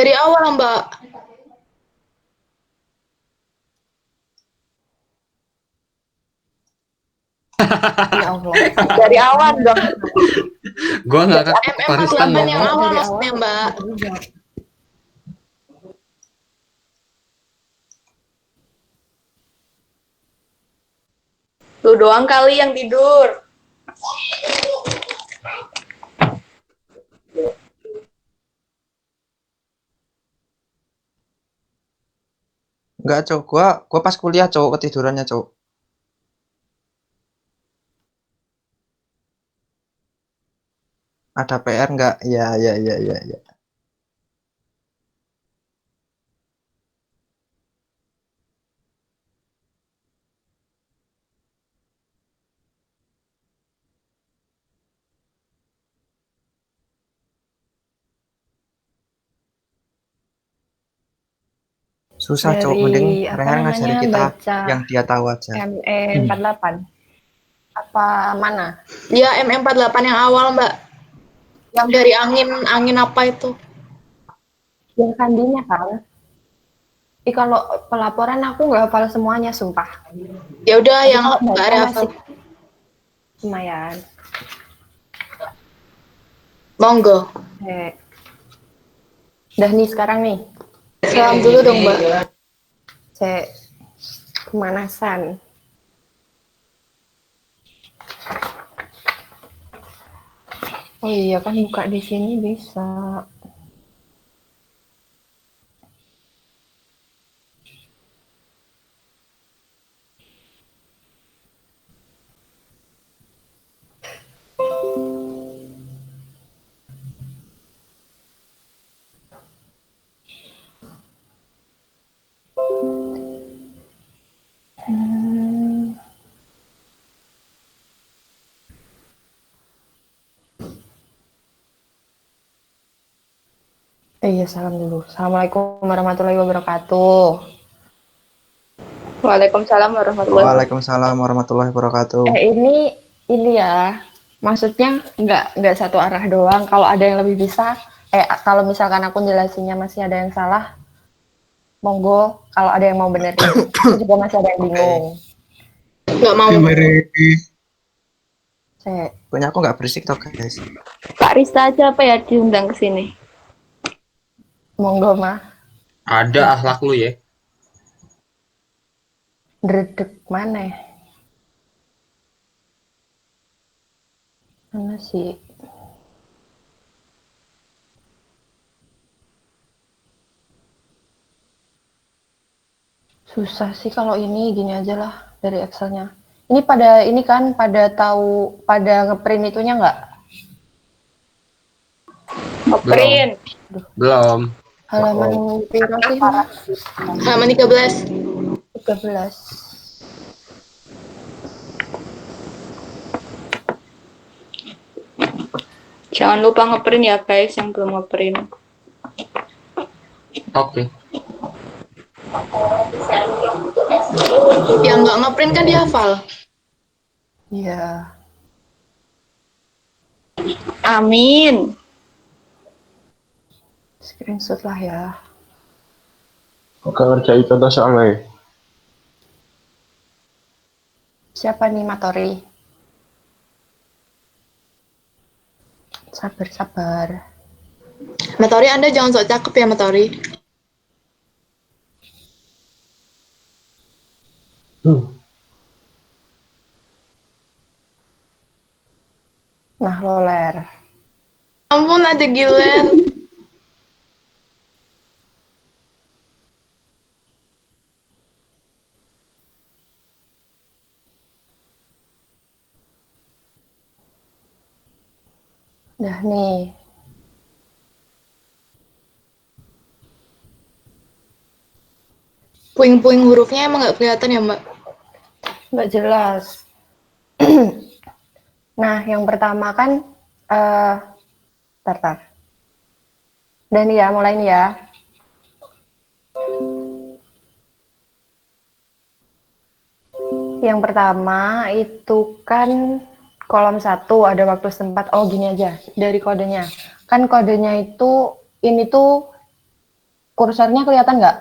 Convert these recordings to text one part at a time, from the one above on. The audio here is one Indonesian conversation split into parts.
Dari awal, Mbak. Ya Allah. Dari awal dong. Gua nggak konsisten MM48 yang ngomong. awal Dari maksudnya, awal Mbak. juga. Lu doang kali yang tidur. Enggak, Cok. Gua pas kuliah, Cok, ketidurannya, Cok. Ada PR enggak? Ya, ya, ya, ya, ya. Susah, Cok. Mending Dari apa Rehan ngajari namanya kita baca yang dia tahu aja. ME 48 apa mana? Ya, MM48 yang awal, Mbak. Yang dari angin apa itu? Yang kandinya kan? Kalau pelaporan aku nggak hafal semuanya, sumpah. Ya udah Tapi yang kalau Mbak baca hafal. masih lumayan. Monggo. Udah nih sekarang nih. Salam dulu dong, Mbak. Cek pemanasan. Oh iya kan buka di sini bisa. Iya, salam dulu. Assalamualaikum warahmatullahi wabarakatuh. Waalaikumsalam warahmatullahi wabarakatuh. Waalaikumsalam warahmatullahi wabarakatuh. Ini ya, maksudnya nggak satu arah doang. Kalau ada yang lebih bisa, kalau misalkan aku jelasinnya masih ada yang salah, monggo. Kalau ada yang mau benerin, aku juga masih ada yang bingung. Nggak mau. Pokoknya aku nggak berisik toh, guys. Kak Rista aja apa ya diundang ke sini? Monggo mah. Ada akhlak lu ya. Dredeg mana? Mana sih? Susah sih kalau ini gini aja lah dari Excelnya. Ini kan pada tahu pada ngeprint itunya nggak? Ngeprint. Belum. Halaman piro sih mah? Halaman 13. 13. Jangan lupa ngeprint ya guys yang belum ngeprint. Oke. Yang nggak ngeprint kan dihafal. Iya. Amin. Screenshot lah ya. Oke, ngerjain contoh soalnya. Siapa nih Matori? Sabar. Matori, Anda jangan sok cakep ya, Matori. Nah, loler. Ampun, ada Gilen. Dah nih. Puing-puing hurufnya emang nggak kelihatan ya, Mbak? Nggak jelas. Nah, yang pertama kan tar. Dan ya, mulai nih ya. Yang pertama itu kan kolom 1 ada waktu setempat. Oh, gini aja dari kodenya. Kan kodenya itu ini tuh Kursornya kelihatan nggak?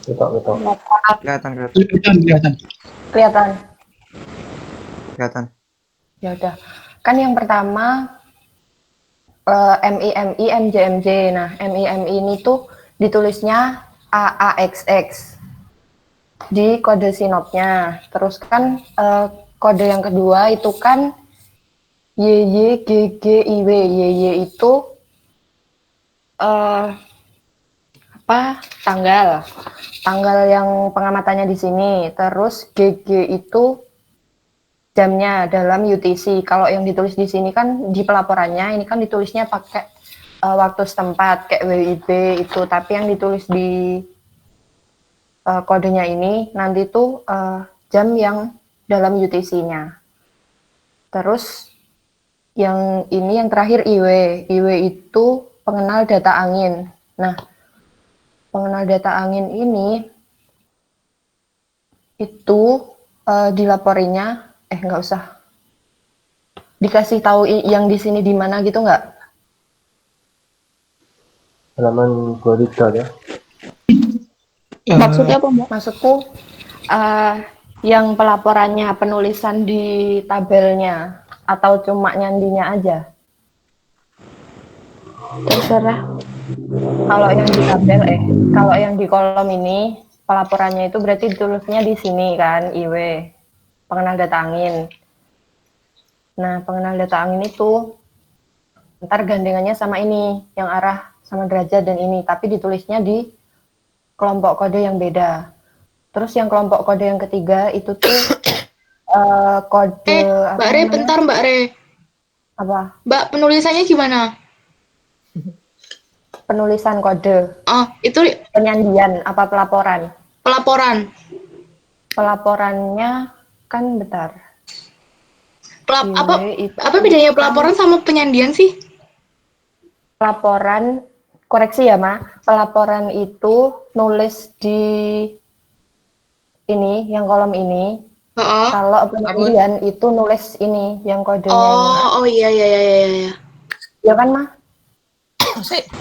Betul, betul. Kelihatan, kelihatan, Kelihatan. Kelihatan. kelihatan. Ya udah. Kan yang pertama MIMI MJMJ. Nah, MIMI ini tuh ditulisnya AAXX di kode sinopnya. Terus kan kode yang kedua itu kan YYGGIW. YY itu tanggal yang pengamatannya di sini. Terus GG itu jamnya dalam UTC. Kalau yang ditulis di sini kan di pelaporannya ini kan ditulisnya pakai waktu setempat kayak WIB itu, tapi yang ditulis di kodenya ini nanti tuh jam yang dalam UTC-nya. Terus yang ini yang terakhir IW. IW itu pengenal data angin. Nah, pengenal data angin ini itu dilaporinya nggak usah dikasih tahu yang di sini di mana gitu nggak? Halaman 23 ya. Maksudnya apa, Mbak? Maksudku yang pelaporannya penulisan di tabelnya atau cuma nyandinya aja? Terserah. Kalau yang di tabel kalau yang di kolom ini pelaporannya itu berarti ditulisnya di sini kan, IW, pengenal data angin. Nah, pengenal data angin itu ntar gandengannya sama ini, yang arah sama derajat dan ini, tapi ditulisnya di kelompok kode yang beda. Terus yang kelompok kode yang ketiga itu tuh kode Mbak Re, bentar Mbak Re. Apa? Mbak, penulisannya gimana? Penulisan kode. Oh, itu Penyandian apa pelaporan? pelaporan. Pelaporannya kan bentar. Apa bedanya pelaporan sama penyandian sih? Pelaporan, koreksi ya, Ma. Pelaporan itu nulis di ini, yang kolom ini. Oh, Kalau penyandian itu nulis ini, yang kodenya ini. oh iya iya iya iya iya. Ya kan, Ma?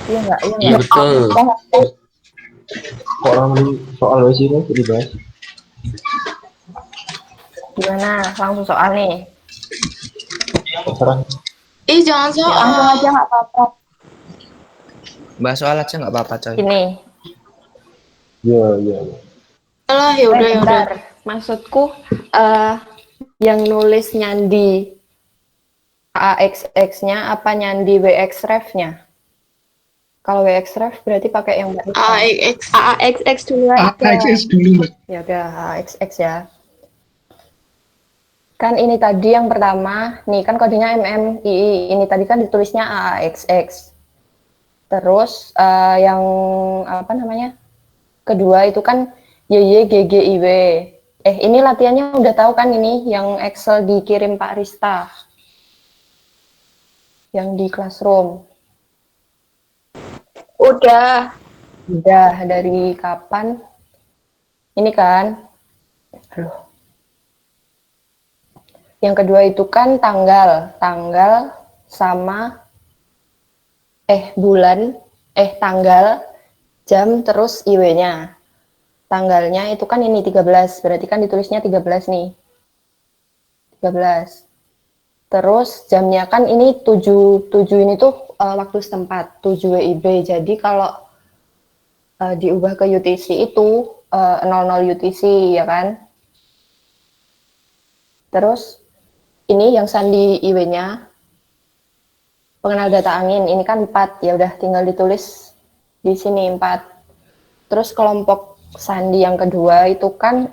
Iya nggak? Iya Iya nggak? betul. Kok orang soal wes ini dibahas? Gimana? Langsung soal nih. Terserah. Jangan soal. Langsung aja nggak apa-apa. Bahas soal aja nggak apa-apa, coy. Ini. Iya, iya. Alah, ya udah ya udah. Bentar. Maksudku yang nulis nyandi AXX-nya apa nyandi WXREF-nya? Kalau WXREF berarti pakai yang baru. AAXX dulu aja. AXS dulu, Mbak. Ya udah AXX ya. Kan ini tadi yang pertama, nih kan kodenya MMII. Ini tadi kan ditulisnya AAXX. Terus yang apa namanya? Kedua itu kan YYGGIW. Ini latihannya udah tahu kan ini yang Excel dikirim Pak Rista. Yang di classroom. Udah. Udah dari kapan? Ini kan. Aduh. Yang kedua itu kan tanggal sama bulan, tanggal, jam, terus IW-nya. Tanggalnya itu kan ini 13, berarti kan ditulisnya 13 nih. 13. Terus jamnya kan ini 7 ini tuh waktu setempat, 7 WIB. Jadi kalau diubah ke UTC itu 00 UTC ya kan. Terus ini yang sandi IW-nya pengenal data angin ini kan 4, ya udah tinggal ditulis di sini 4. Terus kelompok sandi yang kedua itu kan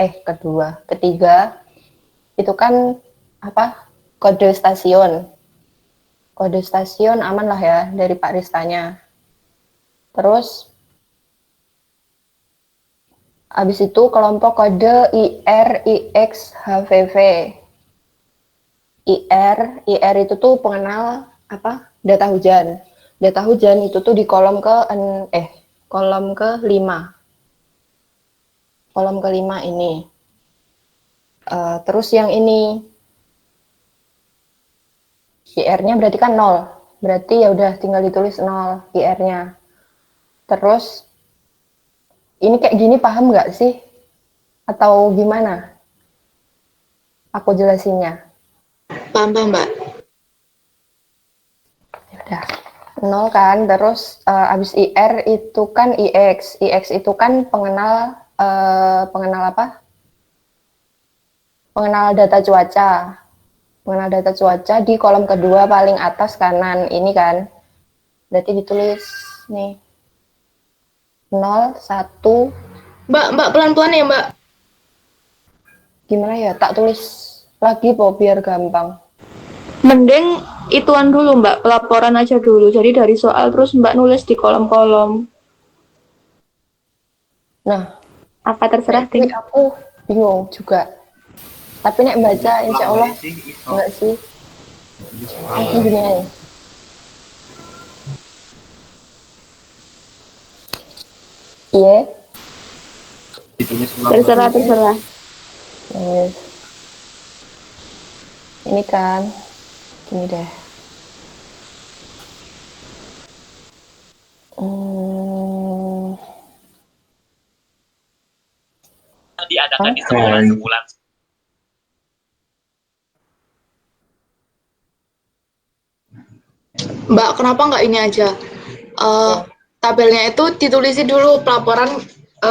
ketiga itu kan apa? Kode stasiun. Kode stasiun aman lah ya dari Pak Ristanya. Terus habis itu kelompok kode IR, IX, HVV. IR itu tuh pengenal apa? Data hujan. Data hujan itu tuh di kolom kolom ke-5. Kolom ke-5 ini. Terus yang ini IR-nya berarti kan 0. Berarti ya udah tinggal ditulis 0 IR-nya. Terus ini kayak gini paham nggak sih? Atau gimana? Aku jelasinnya. Paham, paham, Mbak. Udah. 0 kan, terus abis IR itu kan IX. IX itu kan pengenal apa? Pengenal data cuaca. Pengenal data cuaca di kolom kedua paling atas kanan ini kan. Berarti ditulis nih 0, 1. Mbak pelan-pelan ya, Mbak. Gimana ya? Tak tulis lagi po biar gampang. Mending ituan dulu Mbak, pelaporan aja dulu. Jadi dari soal terus Mbak nulis di kolom-kolom. Nah, Apa terserah ini deh. aku bingung juga. Tapi nek baca insya Allah enggak sih. Aku gini aja. Iya. Terserah. Yes. Ini kan gini deh. Diadakan di sebulan. Mbak, kenapa nggak ini aja? Tabelnya itu ditulisin dulu pelaporan,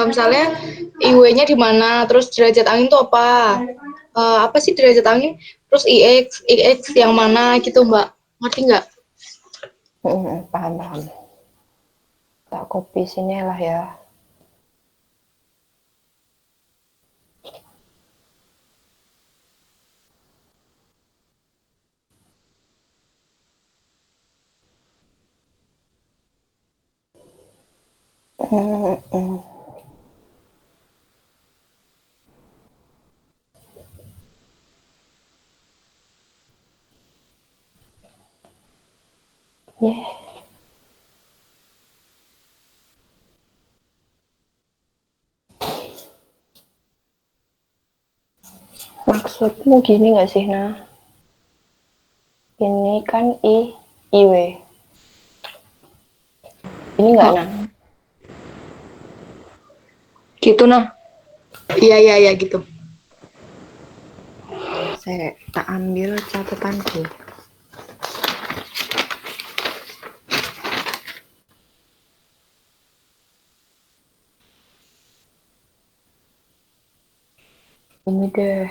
misalnya IW-nya di mana, terus derajat angin itu apa? Apa sih derajat angin? Terus IX yang mana gitu, Mbak? Ngerti nggak? Paham. Tak copy sini lah ya. Yeah. Maksudmu gini nggak sih, Nah? Ini kan IW. Ini nggak, Nah? Gitu nah. Iya gitu. Saya tak ambil catatanku. Ini deh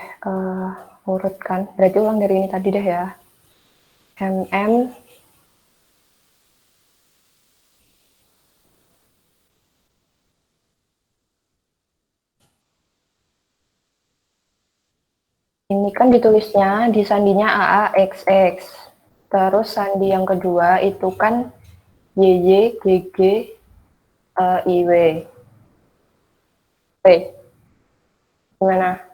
urutkan. Berarti ulang dari ini tadi deh ya. MM ini kan ditulisnya di sandinya AAXX. Terus sandi yang kedua itu kan YY, GG, IW. Gimana?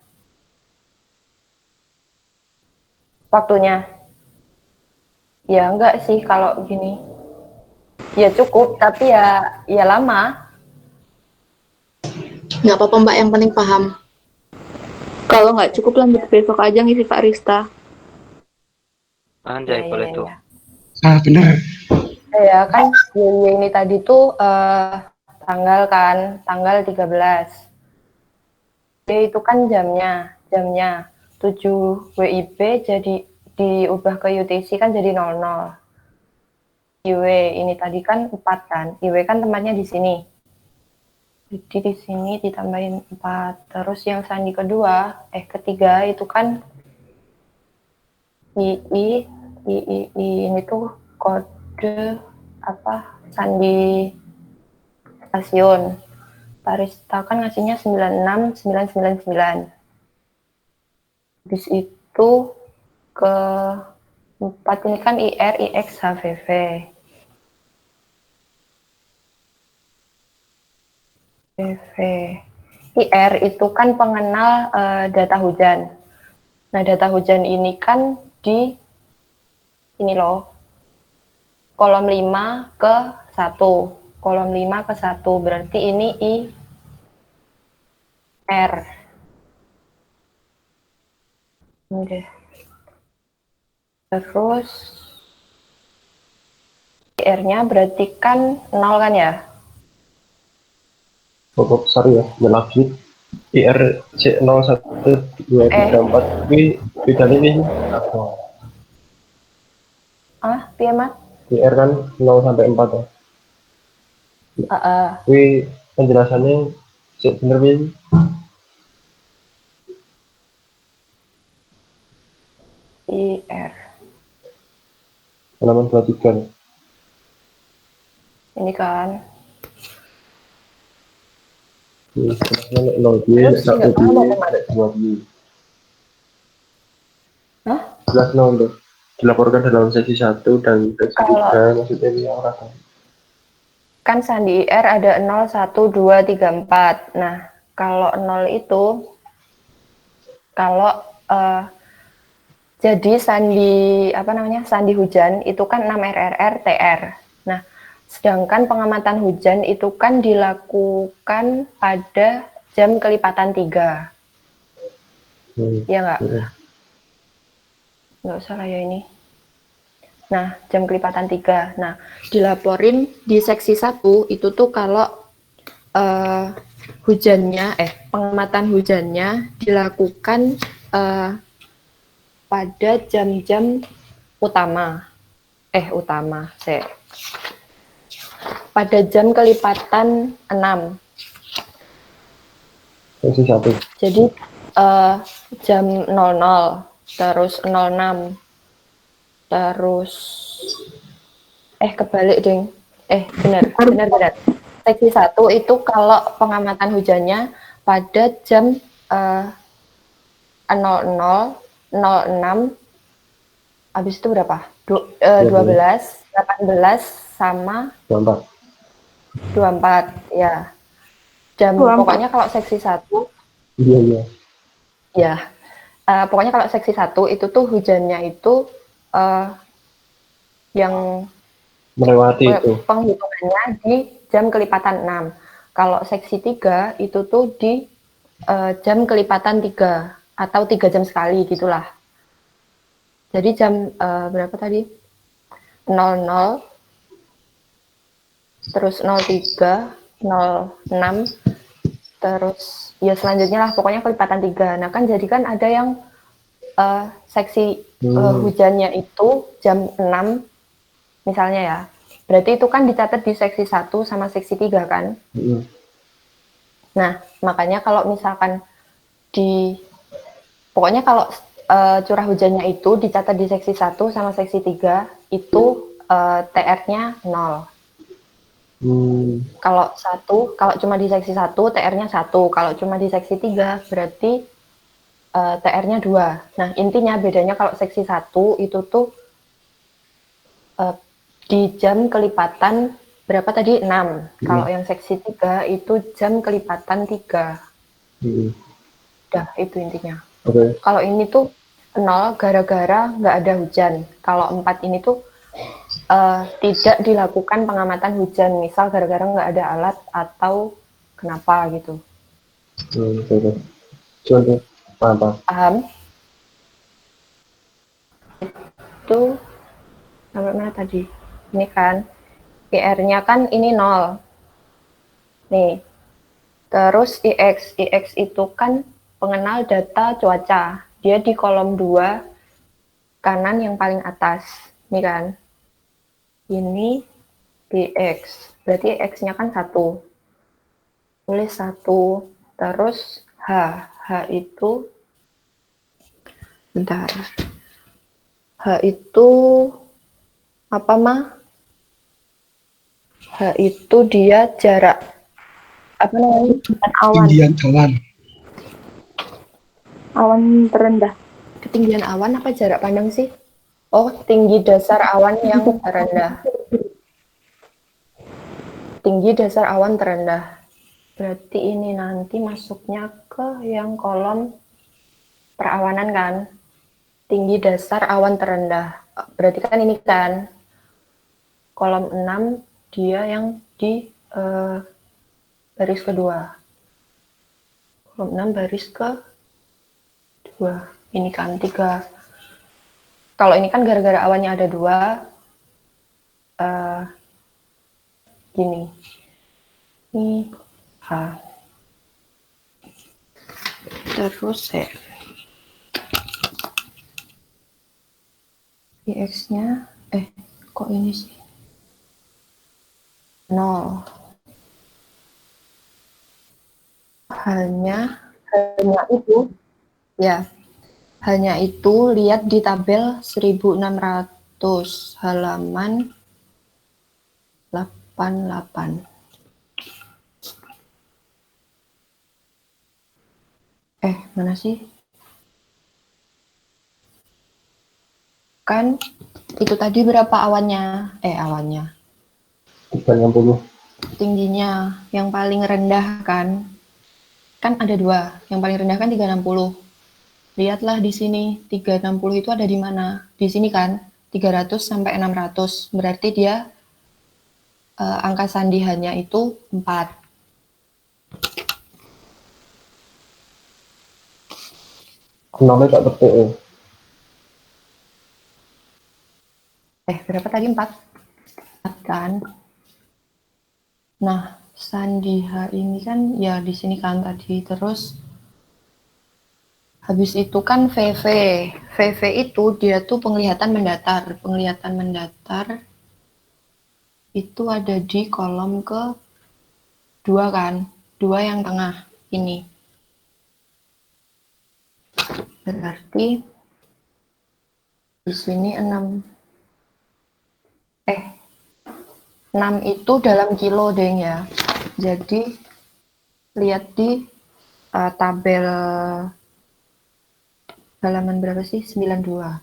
Waktunya? Ya enggak sih kalau gini. Ya cukup, tapi ya lama. Nggak apa-apa, Mbak, yang penting paham. Kalau nggak cukup lanjut besok aja ngisi Pak Rista. Anjay, boleh tuh. Bener. Ya kan YY ini tadi tuh tanggal 13. Y itu kan jamnya 7 WIB jadi diubah ke UTC kan jadi 00. IW ini tadi kan 4 kan. IW kan tempatnya di sini. Jadi di sini ditambahin 4. Terus yang sandi ketiga itu kan II ini tuh kode apa? Sandi stasiun. Parista kan ngasihnya 96999. Habis itu ke 4 ini kan IR, IX, HVV. IR itu kan pengenal data hujan. Nah, data hujan ini kan di ini loh. Kolom 5 ke 1. Kolom 5 ke 1 berarti ini IR. Oke. Terus IR-nya berarti kan 0 kan ya? Oh, sorry ya, lanjut. IR C0 1 2 3 4 ini bedanya ini apa? Piye Mas? IR kan 0 sampai 4 ya. Ini penjelasannya bener ini. IR. Halaman 23. Ini kan. Penjelasannya 0 B, Terus 1 nggak B, tahu apa Mas? 2 B. Hah? Jelas 0 tuh. Dilaporkan dalam sesi 1 dan sesi Kalau 3, maksudnya ini orang tahu. kan sandi IR ada 0, 1, 2, 3, 4. Nah, kalau 0 itu, kalau jadi sandi hujan itu kan 6 RRR TR. Nah, sedangkan pengamatan hujan itu kan dilakukan pada jam kelipatan 3. Ya nggak? Nggak usah lah ya ini. Nah, jam kelipatan 3. Nah, dilaporin di seksi 1 itu tuh kalau pengamatan hujannya dilakukan pada jam-jam pada jam kelipatan 6. Sesi 1. Jadi jam 00, terus 06, terus kebalik ding. Benar. Seksi 1 itu kalau pengamatan hujannya pada jam 00, 06, habis itu berapa? 12, 18 sama 24 ya. Pokoknya kalau seksi 1 Iya. ya. Pokoknya kalau seksi 1 itu tuh hujannya itu yang Melewati itu. penghitungannya di jam kelipatan 6. Kalau seksi 3 itu tuh di jam kelipatan 3 atau 3 jam sekali gitulah. Jadi jam berapa tadi? 00, terus 03, 06, terus ya selanjutnya lah pokoknya kelipatan 3. Nah kan jadi kan ada yang seksi hujannya itu jam 6 misalnya ya. Berarti itu kan dicatat di seksi 1 sama seksi 3 kan? Nah, makanya kalau misalkan pokoknya kalau curah hujannya itu dicatat di seksi 1 sama seksi 3 itu TR-nya 0. Kalau cuma di seksi 1 TR-nya 1, kalau cuma di seksi 3 berarti TR-nya 2. Nah, intinya bedanya kalau seksi 1 itu tuh di jam kelipatan berapa tadi? 6. Kalau yang seksi 3 itu jam kelipatan 3. Udah, itu intinya. Kalau ini tuh 0 gara-gara nggak ada hujan. Kalau 4 ini tuh tidak dilakukan pengamatan hujan. Misal gara-gara nggak ada alat atau kenapa gitu. Contoh, Paham? Itu sampai mana tadi? Ini kan IR-nya kan ini 0. Nih. Terus IX itu kan pengenal data cuaca. Dia di kolom 2 kanan yang paling atas. Ini kan. Ini IX. Berarti X-nya kan 1. Tulis 1. Terus H itu bentar. H itu apa mah? H itu dia jarak apa namanya? Awan terendah. Ketinggian awan apa jarak pandang sih? Oh, tinggi dasar awan yang terendah. Tinggi dasar awan terendah. Berarti ini nanti masuknya ke yang kolom perawanan kan? Tinggi dasar awan terendah. Berarti kan ini kan kolom 6 dia yang di baris kedua. Kolom 6 baris ke 2. Ini kan 3. Kalau ini kan gara-gara awannya ada 2. gini. Ini H. Terus X-nya kok ini sih 0. Hanya itu ya. Hanya itu lihat di tabel 1600 halaman 88. Mana sih? Kan itu tadi berapa awannya? Awannya. 360. Tingginya yang paling rendah kan? Kan ada 2. Yang paling rendah kan 360. Lihatlah di sini, 360 itu ada di mana? Di sini kan, 300 sampai 600. Berarti dia angka sandihannya itu 4. Nomornya tak betul. Berapa tadi? 4 kan? Nah, sandi H ini kan ya di sini kan tadi. Terus habis itu kan VV. VV itu dia tuh penglihatan mendatar. Penglihatan mendatar itu ada di kolom ke 2 kan? 2 yang tengah ini. Berarti di sini 6. 6 itu dalam kilo, Deng ya. Jadi lihat di tabel halaman berapa sih? 92.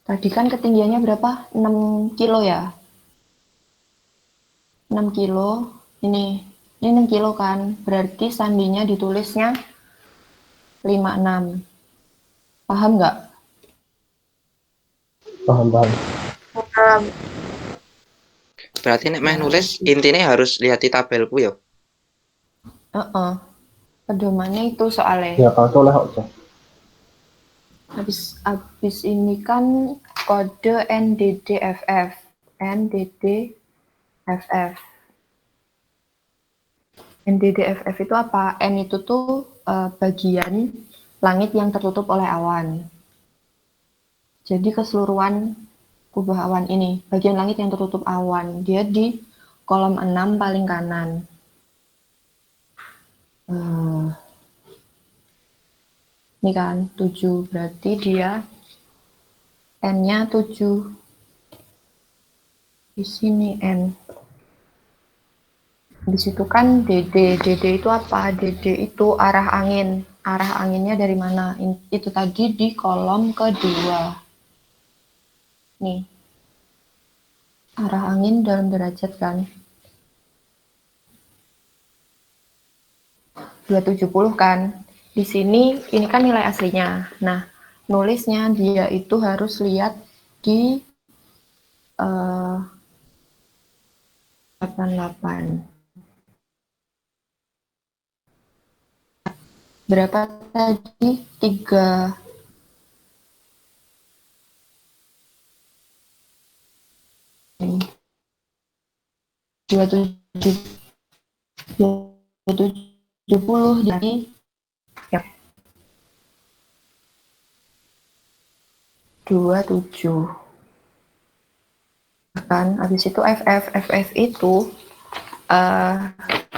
Tadi kan ketinggiannya berapa? 6 kilo ya? 6 kilo. Ini 6 kilo kan? Berarti sandinya ditulisnya 56. Paham nggak? Paham. Berarti nek meh nulis intinya harus lihat di tabelku ya. Pedomannya itu soalnya. Ya kalau oleh aja. Habis ini kan kode NDDFF. NDDFF. NDDFF itu apa? N itu tuh bagian langit yang tertutup oleh awan. Jadi keseluruhan kubah awan ini, bagian langit yang tertutup awan, dia di kolom 6 paling kanan. Ini kan 7, berarti dia N-nya 7. Di sini N. Di situ kan DD. DD itu apa? DD itu arah angin. Arah anginnya dari mana? Itu tadi di kolom kedua. Nih. Arah angin dalam derajat kan. 270 kan. Di sini ini kan nilai aslinya. Nah, nulisnya dia itu harus lihat di 88. Berapa tadi? 3. Dua tujuh puluh jadi ya 27 kan. Habis itu FF itu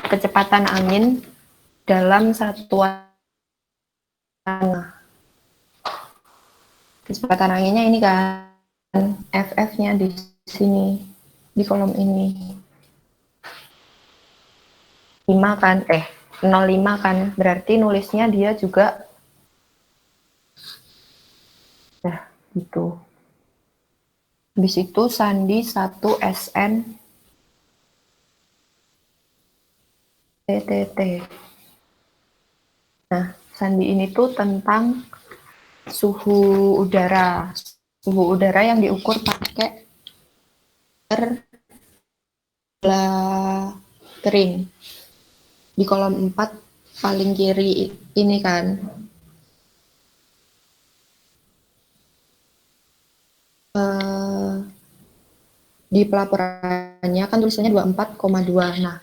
kecepatan angin dalam satuan. Kecepatan anginnya ini kan, FF-nya di sini, di kolom ini. 5 kan, 0,5 kan, berarti nulisnya dia juga gitu. Habis itu sandi 1 SN TTT. Nah, sandi ini tuh tentang suhu udara. Suhu udara yang diukur pakai kering. Di kolom 4 paling kiri ini kan. di pelaporannya kan tulisannya 24,2. Nah,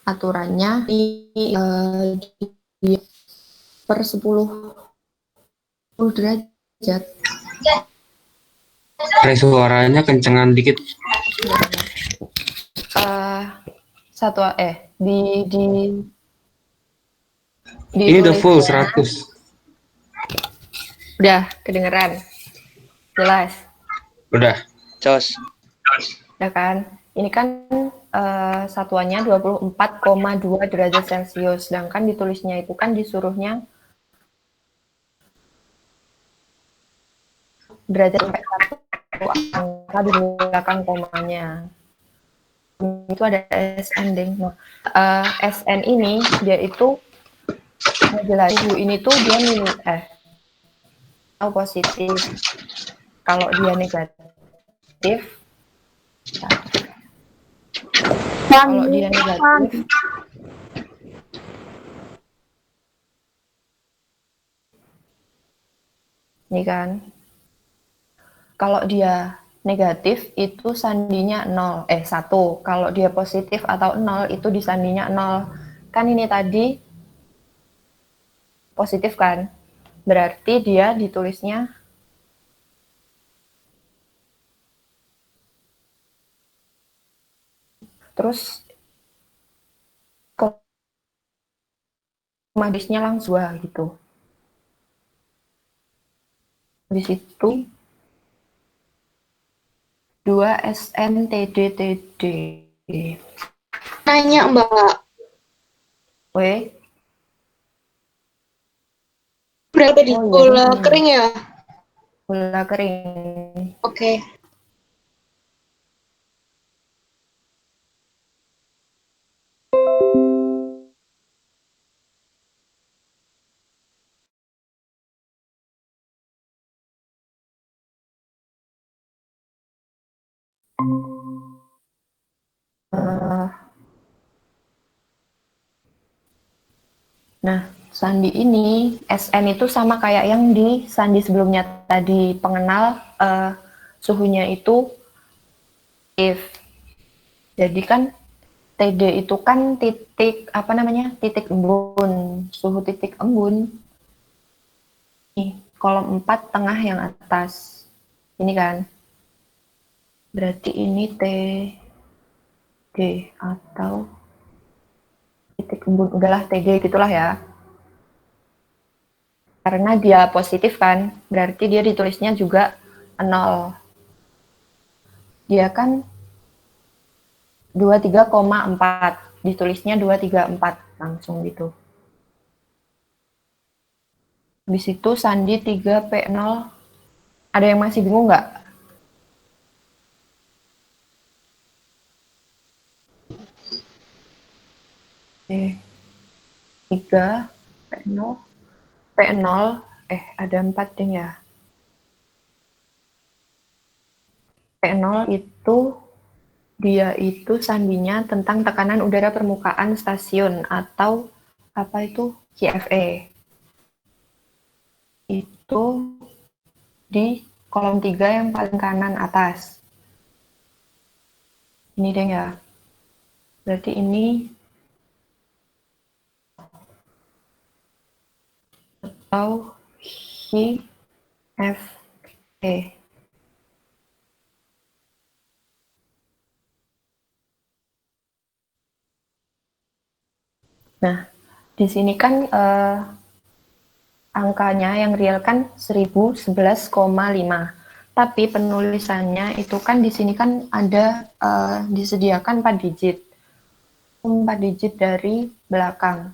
aturannya di per 10 derajat. Suaranya kencengan dikit. Ini udah full 100. Udah kedengeran. Jelas. Udah. Jos. Udah kan? Ini kan satuannya 24,2 derajat Celcius, sedangkan ditulisnya itu kan disuruhnya derajat sampai 1 angka di belakang komanya. Itu ada SN deh. Nah, SN ini dia itu jelas suhu ini tuh dia atau positif. Kalau dia negatif, kalau dia negatif, nih kan, kalau dia negatif itu sandinya 1. Kalau dia positif atau 0 itu disandinya 0. Kan ini tadi positif kan, berarti dia ditulisnya terus komadisnya langsung gitu. Di situ 2 SNTDTD. Nanya Mbak, Weh, berapa di bola kering ya? Bola kering. Oke. Nah, sandi ini SN itu sama kayak yang di sandi sebelumnya tadi, pengenal suhunya itu if. Jadi kan TD itu kan titik titik embun, suhu titik embun. Nih, kolom 4 tengah yang atas. Ini kan. Berarti ini TD atau titik embun, udahlah TD gitulah ya. Karena dia positif kan, berarti dia ditulisnya juga 0. Dia kan 23,4, ditulisnya 234 langsung gitu. Di situ sandi 3P0. Ada yang masih bingung nggak? Oke. 3 P0 P0 ada 4 deh ya. P0 itu dia itu sandinya tentang tekanan udara permukaan stasiun atau apa itu QFE. Itu di kolom 3 yang paling kanan atas. Ini deh ya. Berarti ini atau QFE. Nah, di sini kan angkanya yang real kan 1011,5. Tapi penulisannya itu kan di sini kan ada disediakan 4 digit. 4 digit dari belakang.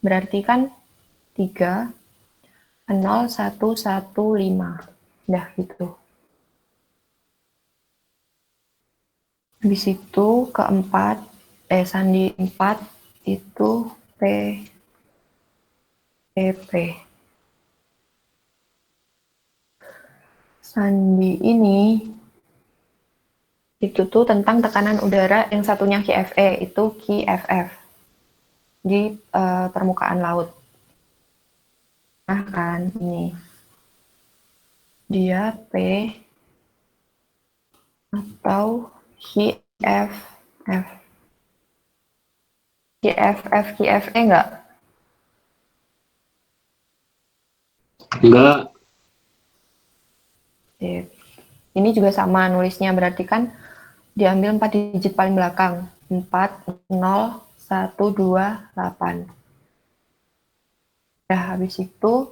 Berarti kan 3 0 1 1 5. Udah gitu. Habis itu keempat sandi 4 itu PP. Sandi ini itu tuh tentang tekanan udara, yang satunya QFE itu QFF di permukaan laut. Nah kan ini. dia P atau QFF. QFF, QFE enggak? Enggak. Sip. Ini juga sama nulisnya, berarti kan diambil 4 digit paling belakang. 4, 0, 1, 2, 8. Nah, habis itu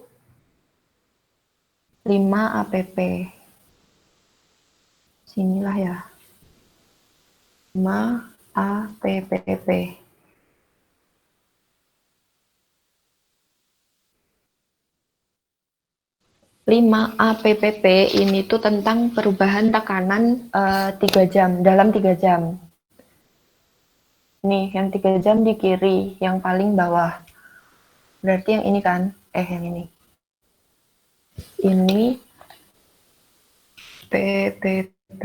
5 APP. Sinilah ya. 5 APPP. 5 APPP ini tuh tentang perubahan tekanan 3 jam, dalam 3 jam. Nih, yang 3 jam di kiri, yang paling bawah. Berarti yang ini kan? Yang ini. Ini PPP.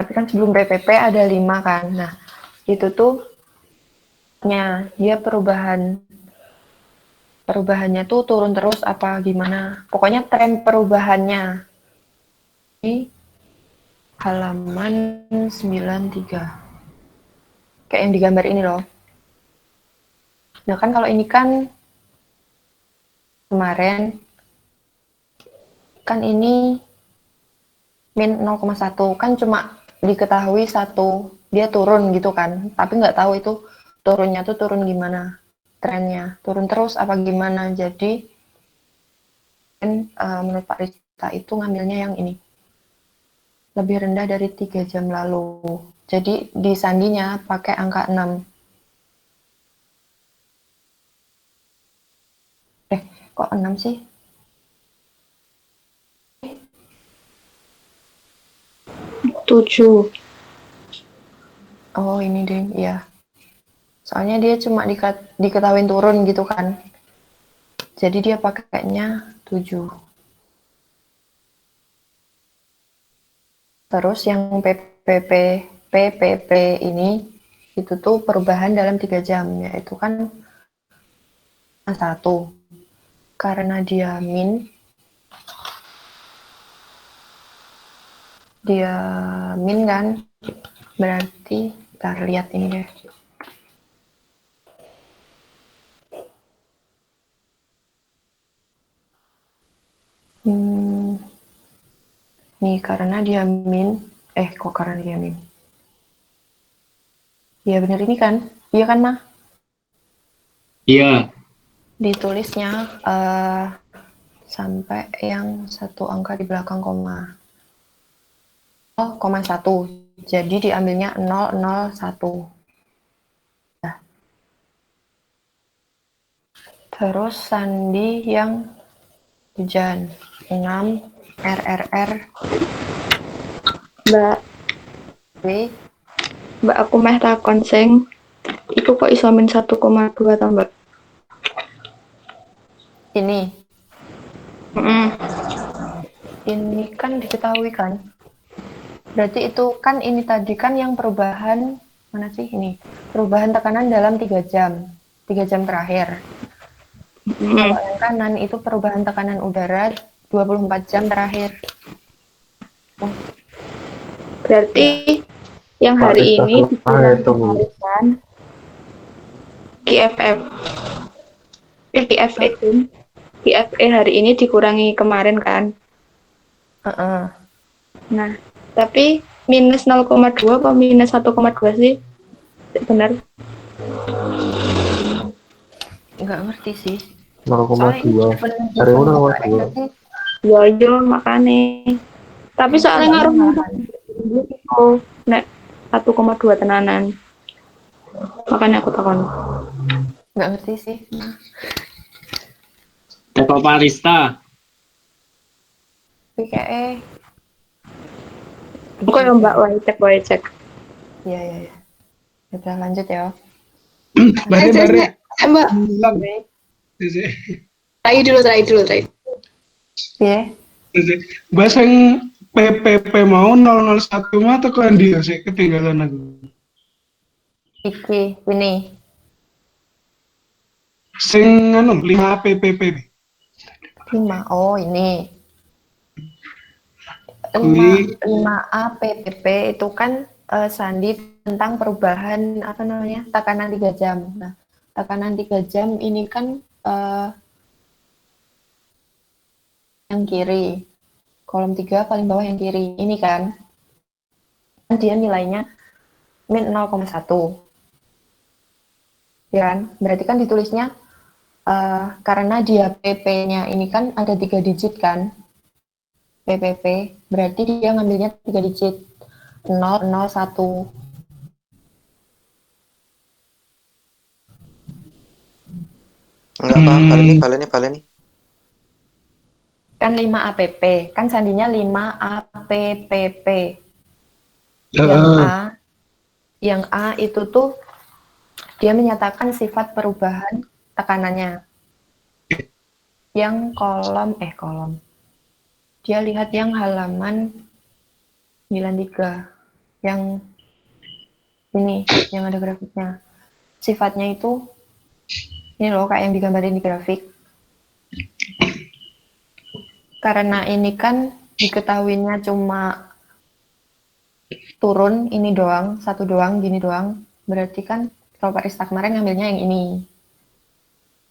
Tapi kan sebelum PPP ada 5 kan? Nah, itu tuh dia perubahannya tuh turun terus apa gimana? Pokoknya tren perubahannya. Di halaman 93. Kayak yang digambar ini loh. Nah kan kalau ini kan kemarin kan ini min 0,1 kan cuma diketahui 1 dia turun gitu kan, tapi nggak tahu itu turunnya tuh turun gimana, trennya turun terus apa gimana. Jadi menurut Pak Rista itu ngambilnya yang ini, lebih rendah dari 3 jam lalu. Jadi di sandinya pakai angka 6. Kok 6 sih? Tujuh. Oh ini deh, iya. Soalnya dia cuma diketahui turun gitu kan. Jadi dia pakainya 7. Terus yang PPP ini itu tuh perubahan dalam 3 jam, yaitu kan 1. Karena dia min kan, berarti kita lihat ini deh. Nih karena dia min, kok karena dia min? Ya bener ini kan? Iya kan, Mah? Iya. Ditulisnya sampai yang 1 angka di belakang koma. 0,1. Jadi diambilnya 001. Nah. Terus sandi yang hujan 6 RRR. Mbak aku meh takon sing iku kok iso min 1,2 ta, Mbak? Ini. Mm-mm. Ini kan diketahui kan? Berarti itu kan ini tadi kan yang perubahan mana sih ini? Perubahan tekanan dalam 3 jam. 3 jam terakhir. Kalau yang kanan itu perubahan tekanan udara 24 jam terakhir. Berarti yang hari ini dikurangi QFF. QFE hari ini dikurangi kemarin kan? Nah, tapi minus 0,2 apa minus 1,2 sih? Benar? Nggak ngerti sih. 0,2. Hari ini 0,2. Ya, makanya. Tapi soalnya ngaruh nek 1,2 tenanan. Makanya aku takon. Nggak ngerti sih. Bapak Parista. Tapi kayak Kok ya Mbak, wae cek. Iya. Udah lanjut ya. Bare. Mbak. Terakhir dulu. Iya. Bahasa yang PPP mau 001 mah atau kan dia sih ketinggalan aku. Ini. Sing anu 5 PPP. 5. Oh, ini. Kui 5A PPP itu kan sandi tentang perubahan apa namanya tekanan 3 jam. Nah, tekanan 3 jam ini kan yang kiri, kolom 3 paling bawah yang kiri ini kan dia nilainya min 0,1 ya kan, berarti kan ditulisnya karena dia PP-nya ini kan ada 3 digit kan, PPP berarti dia ngambilnya 3 digit 001. Enggak paham, baleni. Kan 5 APP, kan sandinya 5 APPP. Yang A itu tuh dia menyatakan sifat perubahan tekanannya. Yang kolom dia lihat yang halaman 93 yang ini yang ada grafiknya. Sifatnya itu ini loh kayak yang digambarin di grafik. Karena ini kan diketahuinya cuma turun ini doang, satu doang, gini doang. Berarti kan kalau Pak Rista kemarin ngambilnya yang ini.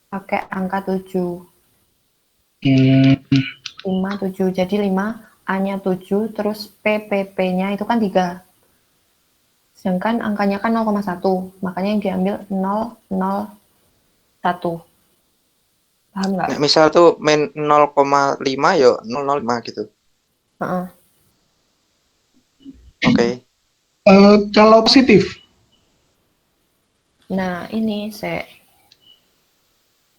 Pakai angka 7. 5, 7. Jadi 5, A-nya 7, terus PPP-nya itu kan 3. Sedangkan angkanya kan 0,1. Makanya yang diambil 001. Paham nggak? Nah, misal tuh min 0,5 yo 005 gitu. Oke. kalau positif. Nah, ini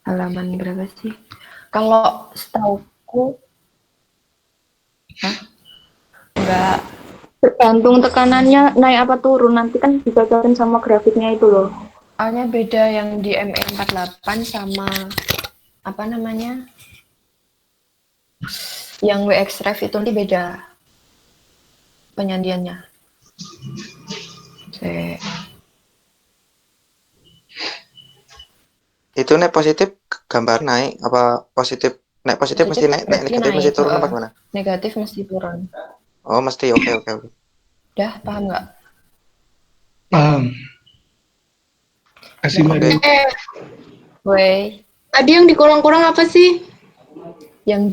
halaman berapa sih? Kalau setauku enggak, Tergantung tekanannya naik apa turun, nanti kan dibacakan sama grafiknya itu loh. soalnya beda yang di ME48 sama apa namanya? Yang WXREF itu nanti beda penyandiannya. Itu nek positif gambar naik apa positif? Nek positif mesti naik, nek negatif mesti turun apa gimana? Negatif mesti turun. Oh, mesti. Oke. Udah paham nggak? Paham. Kasih Mari. Woi, Tadi yang dikurang-kurang apa sih? yang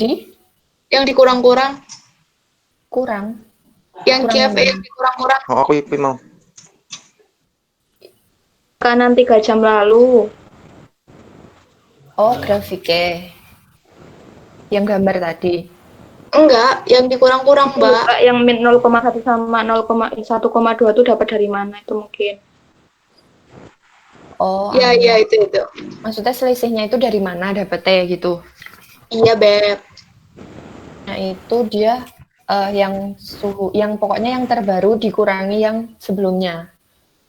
Dikurang-kurang. kurang. Yang Kurang QFE yang yang dikurang-kurang. Oh, aku mau. Tekanan 3 jam lalu. Oh, grafiknya. Yang gambar tadi. Enggak, yang dikurang-kurang, Mbak. Yang min 0,1 sama 1,2 itu dapat dari mana itu mungkin? Oh, Iya, itu. maksudnya selisihnya itu dari mana dapetnya gitu? Iya, Beb. Nah, itu dia yang suhu, yang pokoknya yang terbaru dikurangi yang sebelumnya.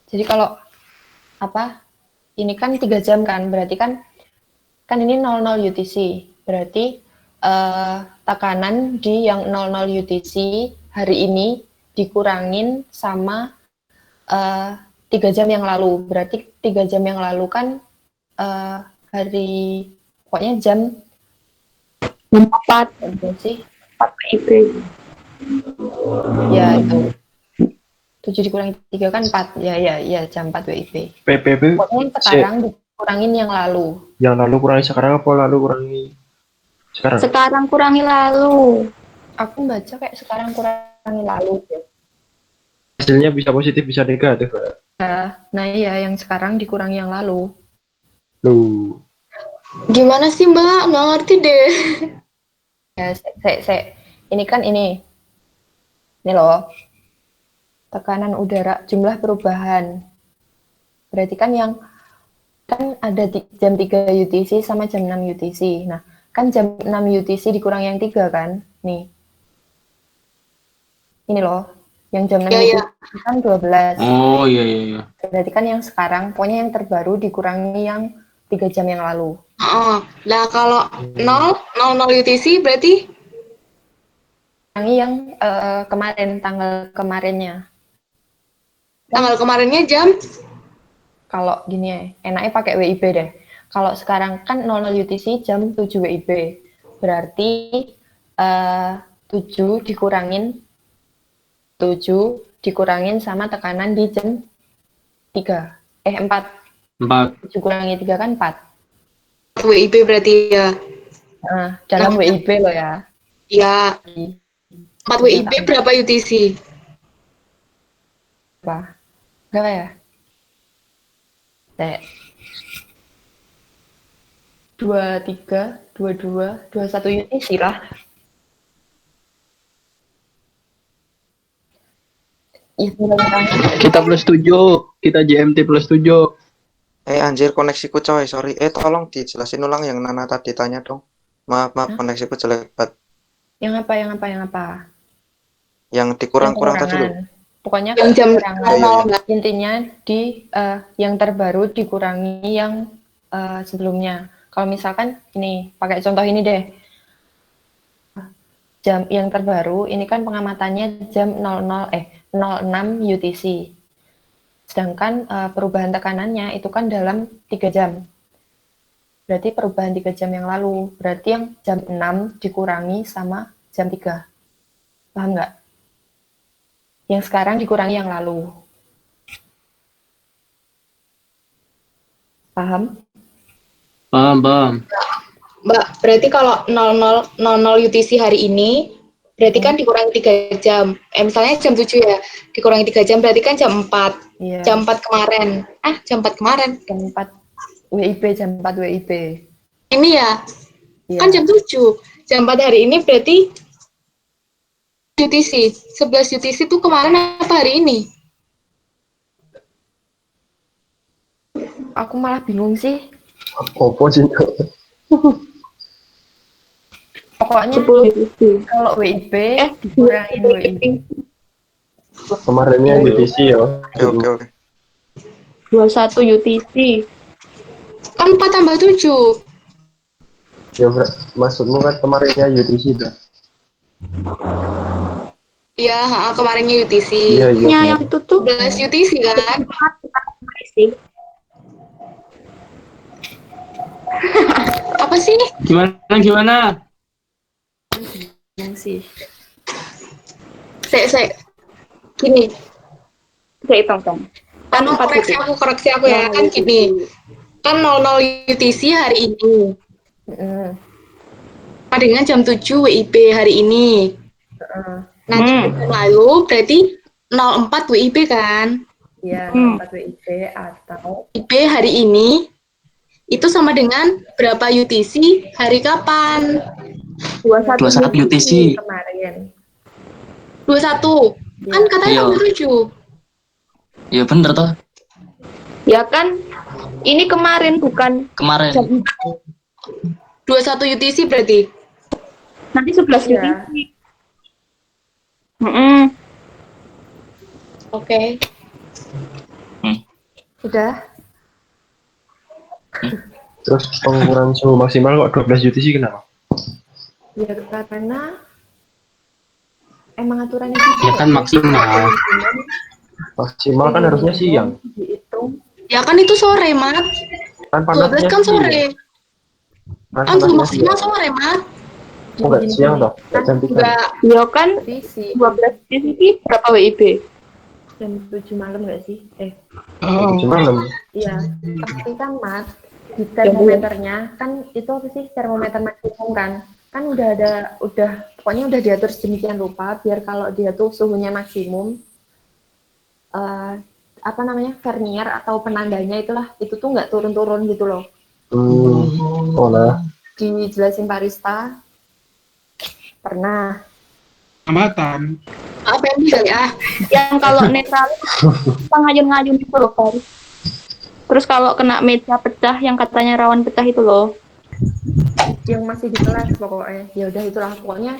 Jadi kalau ini kan 3 jam kan, berarti kan ini 00 UTC. Berarti tekanan di yang 00 UTC hari ini dikurangin sama 3 jam yang lalu. Berarti 3 jam yang lalu kan pokoknya jam 4 sih? 4 WIB. Ya, itu. 7 dikurangi 3 kan 4. Ya, jam 4 WIB. PPP Pokoknya sekarang dikurangin yang lalu. yang lalu kurangi sekarang apa lalu kurangi sekarang? Sekarang kurangi lalu. Aku baca kayak sekarang kurangi lalu. Hasilnya bisa positif bisa negatif. Nah iya, yang sekarang dikurangi yang lalu. Loh. Gimana sih, Mbak? Nggak ngerti deh. Ya, ini kan ini loh, tekanan udara, jumlah perubahan. Berarti kan ada jam 3 UTC sama jam 6 UTC. Nah, kan jam 6 UTC dikurang yang 3 kan? Nih. Ini loh, yang jam 6 UTC kan 12. Oh, iya. Berarti kan yang sekarang, pokoknya yang terbaru dikurangi yang 3 jam yang lalu. Nah, kalau 00 UTC berarti? Yang kemarin, tanggal kemarinnya. Tanggal kemarinnya jam? Kalau gini ya, enaknya pakai WIB deh. Kalau sekarang kan 00 UTC jam 7 WIB. Berarti 7 dikurangin 7 dikurangin sama tekanan di jam 3. 4. 4. 7 kurangi 3 kan 4. WIB berarti ya. Nah, dalam WIB loh ya. Ya, 4 WIB berapa UTC? Apa? Berapa ya? 23, 22, 21 UTC lah. Itu Kita plus 7. Kita JMT plus 7. Anjir koneksiku coy, sorry. Tolong dijelasin ulang yang Nana tadi tanya dong. Maaf, koneksiku jelek banget. Yang apa? Yang dikurang-kurang tadi loh. Pokoknya Yang jam kekurangan. Intinya di yang terbaru dikurangi yang sebelumnya. Kalau misalkan ini pakai contoh ini deh. Jam yang terbaru ini kan pengamatannya jam 06 UTC. Sedangkan perubahan tekanannya itu kan dalam 3 jam. Berarti perubahan 3 jam yang lalu. Berarti yang jam 6 dikurangi sama jam 3. Paham nggak? Yang sekarang dikurangi yang lalu. Paham? Paham. Mbak, berarti kalau 00 UTC hari ini, berarti kan dikurangi 3 jam. Misalnya jam 7 ya, dikurangi 3 jam, berarti kan jam 4. Iya. Jam 4 kemarin. Jam 4 kemarin. Jam 4 WIB, jam 4 WIB. Ini ya? Iya. Kan jam 7. Jam 4 hari ini berarti UTC. 11 UTC itu kemarin apa hari ini? Aku malah bingung sih. Opo sih? Pokoknya 10 UTC. kalau WIB dikurangin WIB. Kemarinnya UTC ya. Oke. 21 UTC. Kan 4 tambah 7. Ya, maksudmu kan kemarinnya UTC dah. Iya, kemarinnya UTC. Iya. Yang itu tuh 11 UTC kan? Apa sih? Gimana? Yang sih. Saya gini. saya hitung. Kan koreksi aku ya. Kan gini. Kan 00 UTC hari ini. Sama dengan jam 7 WIB hari ini. Nah, jam lalu berarti 04 WIB kan? Iya, 4 WIB atau WIB hari ini itu sama dengan berapa UTC hari kapan? 21 UTC. kemarin. 21. Kan katanya Iya. 27. Ya bener toh. Ya kan, ini kemarin bukan Kemarin. jam 21 UTC berarti. nanti 11 Iya. UTC. Oke. Udah. Terus pengukuran suhu maksimal kok 12 UTC kenapa? Ya karena emang aturannya gitu. Ya kan maksimal. Maksimal kan harusnya siang. Dihitung. Ya kan itu sore, Mat. Kan 12 panasnya kan sore. siang. Kan Kan panasnya maksimal siang. sore, Mat. Enggak siang toh? Enggak jam 3. Enggak. Ya kan, UTC 12 UTC berapa WIB? jam 7 malam nggak sih? Jam malam. Iya. Pasti kan Mat di termometernya kan itu apa sih termometer maksimum kan? Kan udah pokoknya udah diatur sedemikian rupa biar kalau dia tuh suhunya maksimum apa namanya vernier atau penandanya itu tuh nggak turun-turun gitu loh. Oh nah. Dijelasin Parista pernah. Amatan. Apa yang bisa ya? Yang kalau netral kita ngayun-ngayun itu loh, Faris. Terus kalau kena meja pecah yang katanya rawan pecah itu loh. Yang masih di kelas pokoknya. Ya udah itulah pokoknya.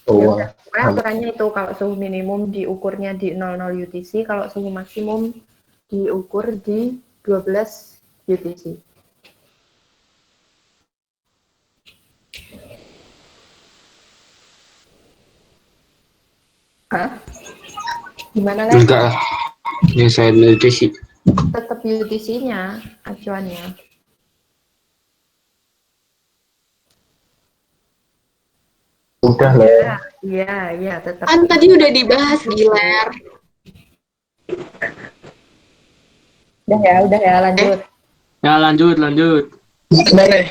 Oh, Ya wah. udah. Pokoknya aturannya itu kalau suhu minimum diukurnya di 00 UTC, kalau suhu maksimum diukur di 12 UTC. Hah? Gimana lagi? Enggak lah. Ya saya UTC. Tetap UTC-nya acuannya. Udah lah. Iya, tetap. Kan tadi udah dibahas, Giler. Udah ya, lanjut. Ya lanjut. Boleh.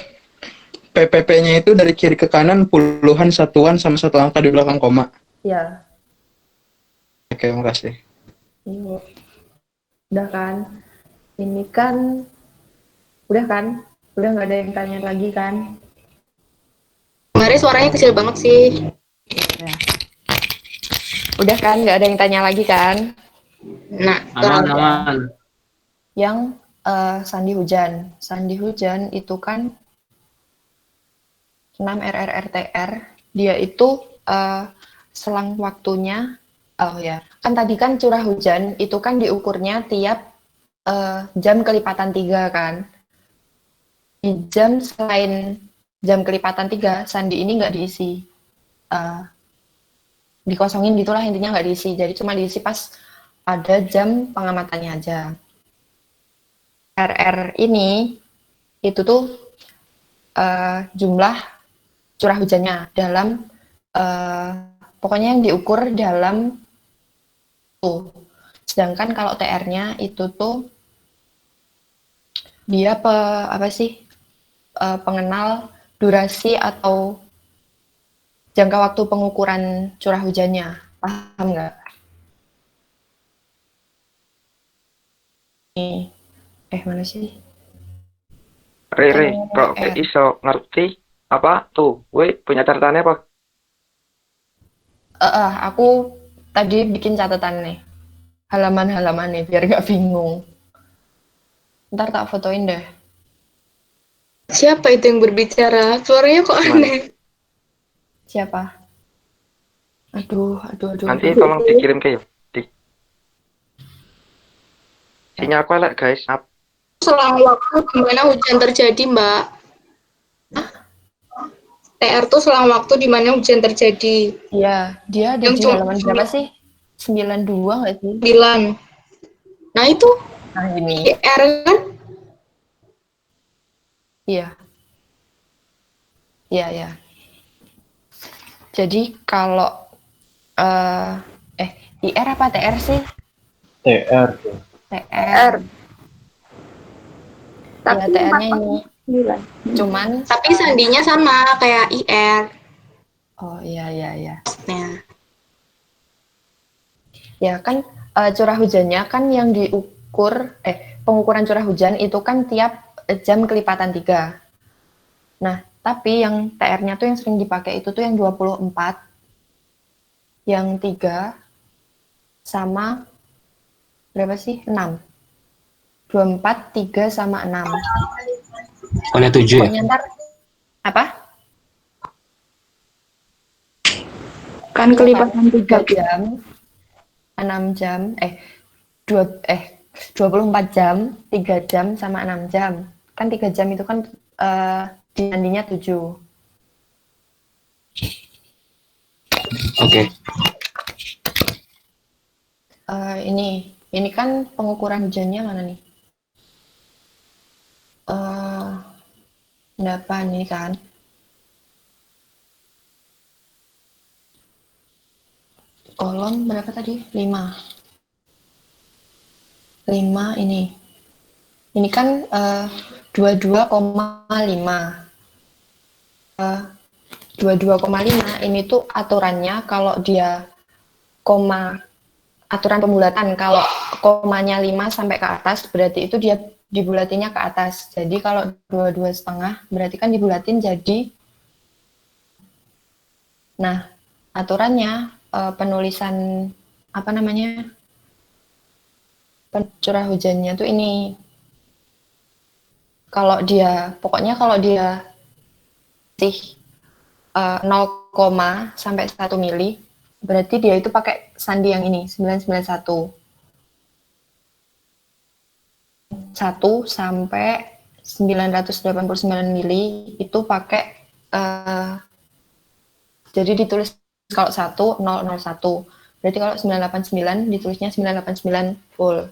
PPP-nya itu dari kiri ke kanan puluhan, satuan, sama satu angka di belakang koma. Ya, Oke, makasih. ini. Udah kan? Ini kan, udah kan? Udah nggak ada yang tanya lagi kan? Kemarin suaranya kecil banget sih. Udah kan? Nggak ada yang tanya lagi kan? Nah, Aman. Yang sandi hujan. Sandi hujan itu kan 6 RRRTR. Dia itu selang waktunya, kan tadi kan curah hujan itu kan diukurnya tiap jam kelipatan 3 kan. Di jam selain jam kelipatan 3, sandi ini nggak diisi. Dikosongin gitulah, intinya nggak diisi. Jadi cuma diisi pas ada jam pengamatannya aja. RR ini itu tuh jumlah curah hujannya dalam pokoknya yang diukur dalam tuh. Sedangkan kalau TR-nya itu tuh dia pengenal durasi atau jangka waktu pengukuran curah hujannya. Paham nggak? Mana sih? Rere, kok iso ngerti apa tuh? Woi, punya catatannya apa? Aku tadi bikin catatan nih. Halaman-halaman nih biar gak bingung. Ntar tak fotoin deh. siapa itu yang berbicara? Suaranya kok aneh. Siapa? Aduh. Nanti tolong dikirim ke sinyal aku elek guys. Selang waktu di mana hujan terjadi, Mbak. TR tuh selang waktu di mana hujan terjadi. Iya, dia ada Yang di cuma halaman berapa sih? 92 nggak sih? 9. Nah itu Nah ini. TR kan? Iya. Jadi kalau IR apa TR sih? TR. TR. Tapi Ya TR-nya ini. 9. Cuman Tapi sandinya sama kayak IR. oh iya. Nah, Ya kan curah hujannya kan yang diukur pengukuran curah hujan itu kan tiap jam kelipatan 3. Nah, tapi yang TR-nya tuh yang sering dipakai itu tuh yang 24, yang 3 sama berapa sih? 6. 24, 3 sama 6. Oleh 7 ya? Pokoknya ntar apa? Kan kelipatan 3 jam, 6 jam, 24 jam, 3 jam sama 6 jam. Kan 3 jam itu kan dinandinya 7. Oke. Ini kan pengukuran hujannya mana nih? Endapan ini kan. Kolom berapa tadi? 5 ini. Ini kan 22,5. 22,5 ini tuh aturannya kalau dia aturan pembulatan kalau komanya 5 sampai ke atas berarti itu dia dibulatinya ke atas. Jadi kalau 22,5 berarti kan dibulatin jadi. Nah, aturannya penulisan curah hujannya tuh ini. Pokoknya kalau dia sih 0, sampai 1 mili, berarti dia itu pakai sandi yang ini 991. 1 sampai 989 mili itu pakai jadi ditulis kalau 1 001. Berarti kalau 989 ditulisnya 989 full.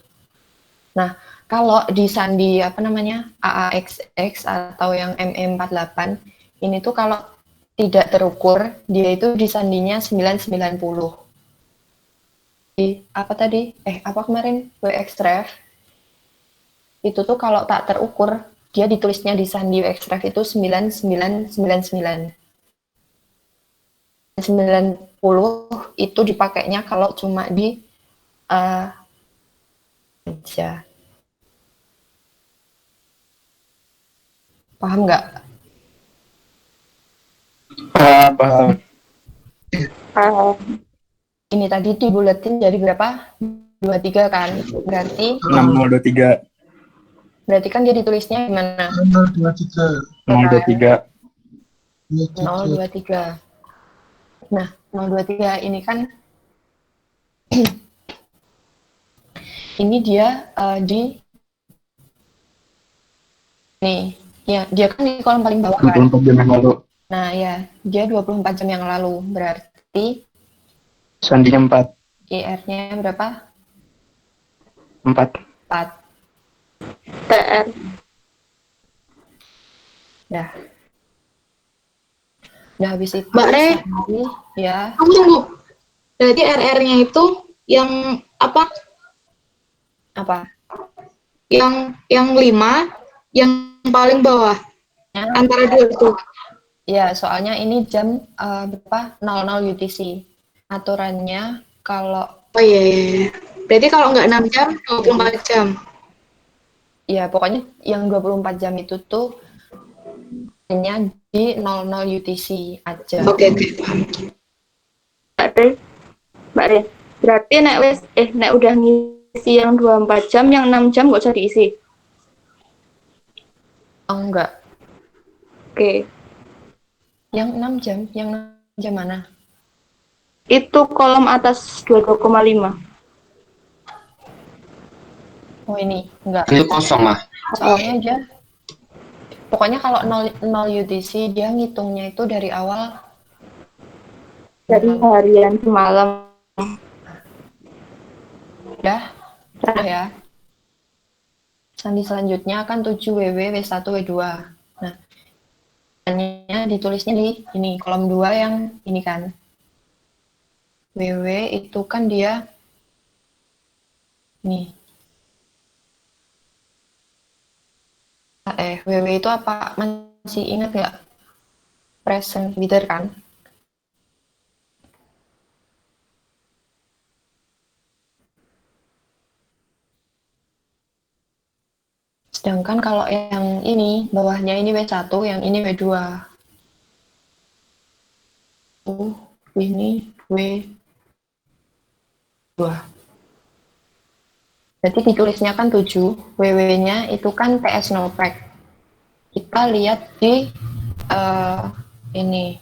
Nah, kalau di sandi AAXX atau yang ME48 ini tuh kalau tidak terukur, dia itu di sandinya 990. Di apa tadi? Apa kemarin? WXref. Itu tuh kalau tak terukur, dia ditulisnya di sandi WXref itu 9999. 90 itu dipakainya kalau cuma di aja. Paham nggak? Paham. Ini tadi dibuletin jadi berapa? 23 kan? Berarti 6023. Berarti kan dia ditulisnya gimana? 023. 023. Nah, 023 ini kan ini dia di nih, ya dia kan di kolom paling bawah kan. 24 jam yang lalu. Nah, ya, dia 24 jam yang lalu. Berarti Sandinya 4. IR-nya berapa? 4. 4. TR. Dah. Udah habis itu. Mbak Re, ya. kamu tunggu. Berarti RR-nya itu yang apa? Apa? Yang 5, yang paling bawah. Ya. Antara dua itu. Ya, soalnya ini jam berapa? 00 UTC. Aturannya kalau Oh iya. Berarti kalau nggak 6 jam, 24 jam. ya pokoknya yang 24 jam itu tuh hanya di 00 UTC aja. Oke, paham. Mbak Re, berarti nek udah ngisi yang 24 jam, yang 6 jam nggak usah diisi. Oh, enggak. Oke. Yang 6 jam, yang 6 jam mana? Itu kolom atas 22,5. Oh ini, enggak. Itu kosong lah. Soalnya aja. Pokoknya kalau 0 UTC dia ngitungnya itu dari awal. Dari harian semalam. Udah ya. Sandi selanjutnya kan 7 WW, W1, W2. Nah, hanya ditulisnya di ini, kolom 2 yang ini kan. WW itu kan dia nih. WW itu apa? Masih ingat nggak? Present bitter kan? Sedangkan kalau yang ini, bawahnya ini W1, yang ini W2. Ini W2. Berarti ditulisnya kan 7, WW-nya itu kan TS Noprek. Kita lihat di ini.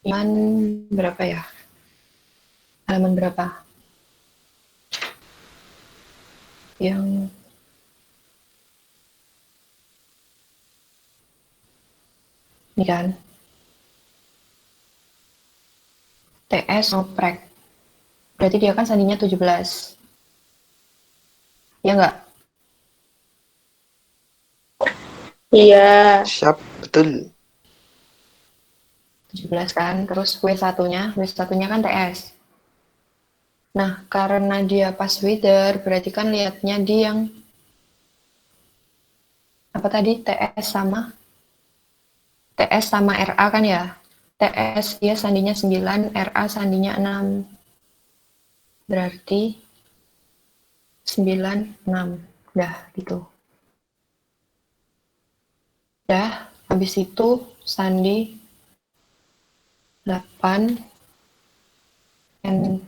Halaman berapa ya? Halaman berapa? Yang ini kan TS Noprek. Berarti dia kan sandinya 17. Ya enggak? Iya. Siap, betul. 17 kan, terus W1-nya kan TS. Nah, karena dia pas wither, berarti kan lihatnya di yang apa tadi? TS sama RA kan ya? TS dia sandinya 9, RA sandinya 6. Berarti 9, 6. Dah, gitu. Dah, habis itu sandi 8 NH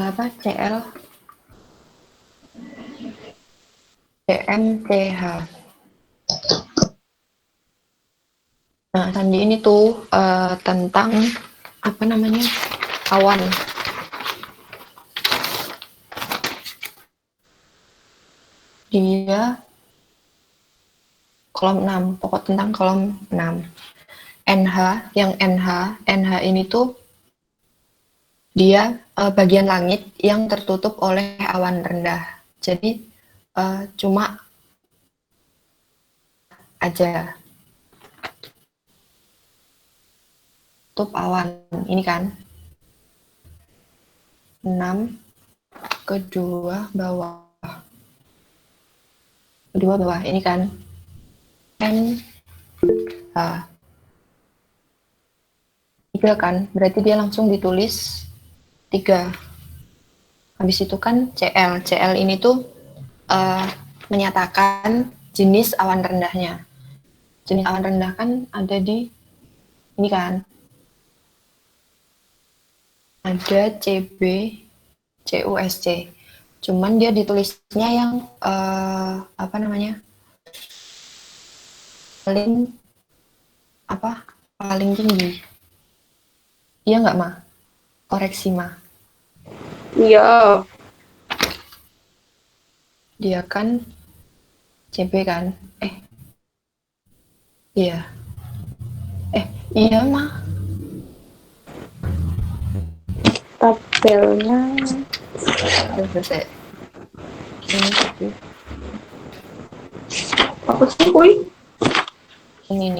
apa? CL CMCH. Nah, sandi ini tuh tentang apa namanya? Awan. Dia kolom 6, pokok tentang kolom 6. NH ini tuh dia bagian langit yang tertutup oleh awan rendah. Jadi cuma aja. Tutup awan, ini kan. 6, kedua bawah. Kedua bawah, ini kan. N, H. 3 kan, berarti dia langsung ditulis 3. Habis itu kan CL. CL ini tuh menyatakan jenis awan rendahnya. Jenis awan rendah kan ada di ini kan. Ada CB, CUSC. Cuman dia ditulisnya yang apa namanya? Paling tinggi. Iya nggak, Ma? Koreksi, Ma. Iya. Dia kan CB kan? Iya. Iya, Ma. Tabelnya. Selesai. Ini. Apa sih, Kuy? Ini.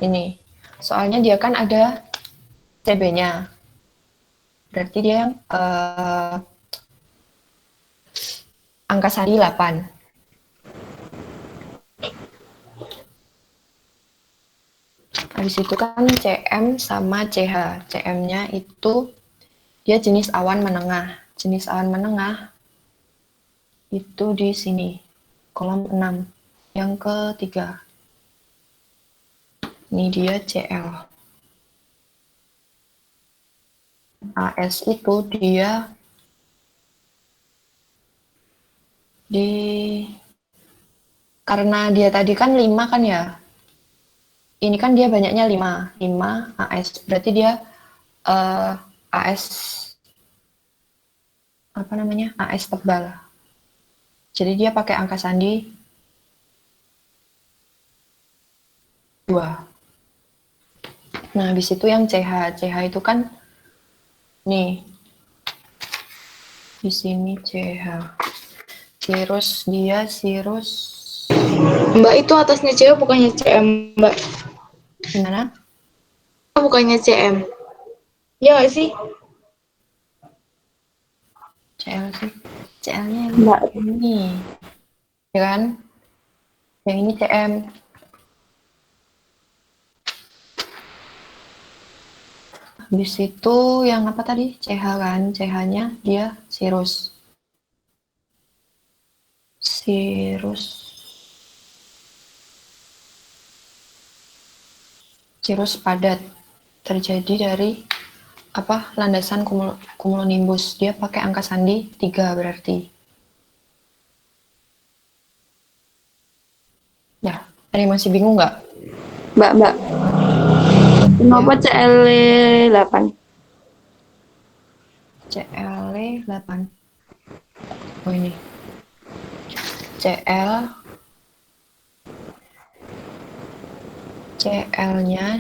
Ini. Soalnya dia kan ada CB-nya. Berarti dia angka sandi 8. Habis itu kan CM sama CH. CM-nya itu dia jenis awan menengah. Jenis awan menengah itu di sini. Kolom 6. Yang ketiga. Ini dia CL. AS itu dia karena dia tadi kan 5 kan ya. Ini kan dia banyaknya 5 AS. Berarti dia AS apa namanya? AS tebal. Jadi dia pakai angka sandi 2. Nah, habis itu yang CH. CH itu kan nih. Di sini CH. Cirrus Mbak, itu atasnya cewek bukannya CM, Mbak? gimana? Bukannya CM. Iya nggak sih? CL sih. CL-nya yang Mbak. ini. Ya kan? Yang ini CM. Habis itu yang apa tadi? CH kan? CH-nya dia cirrus. Cirrus padat terjadi dari landasan cumulonimbus. Dia pakai angka sandi 3 berarti. Ya, ada yang masih bingung nggak? Mbak. Kenapa CL 8? CL 8. Oh ini. CL-nya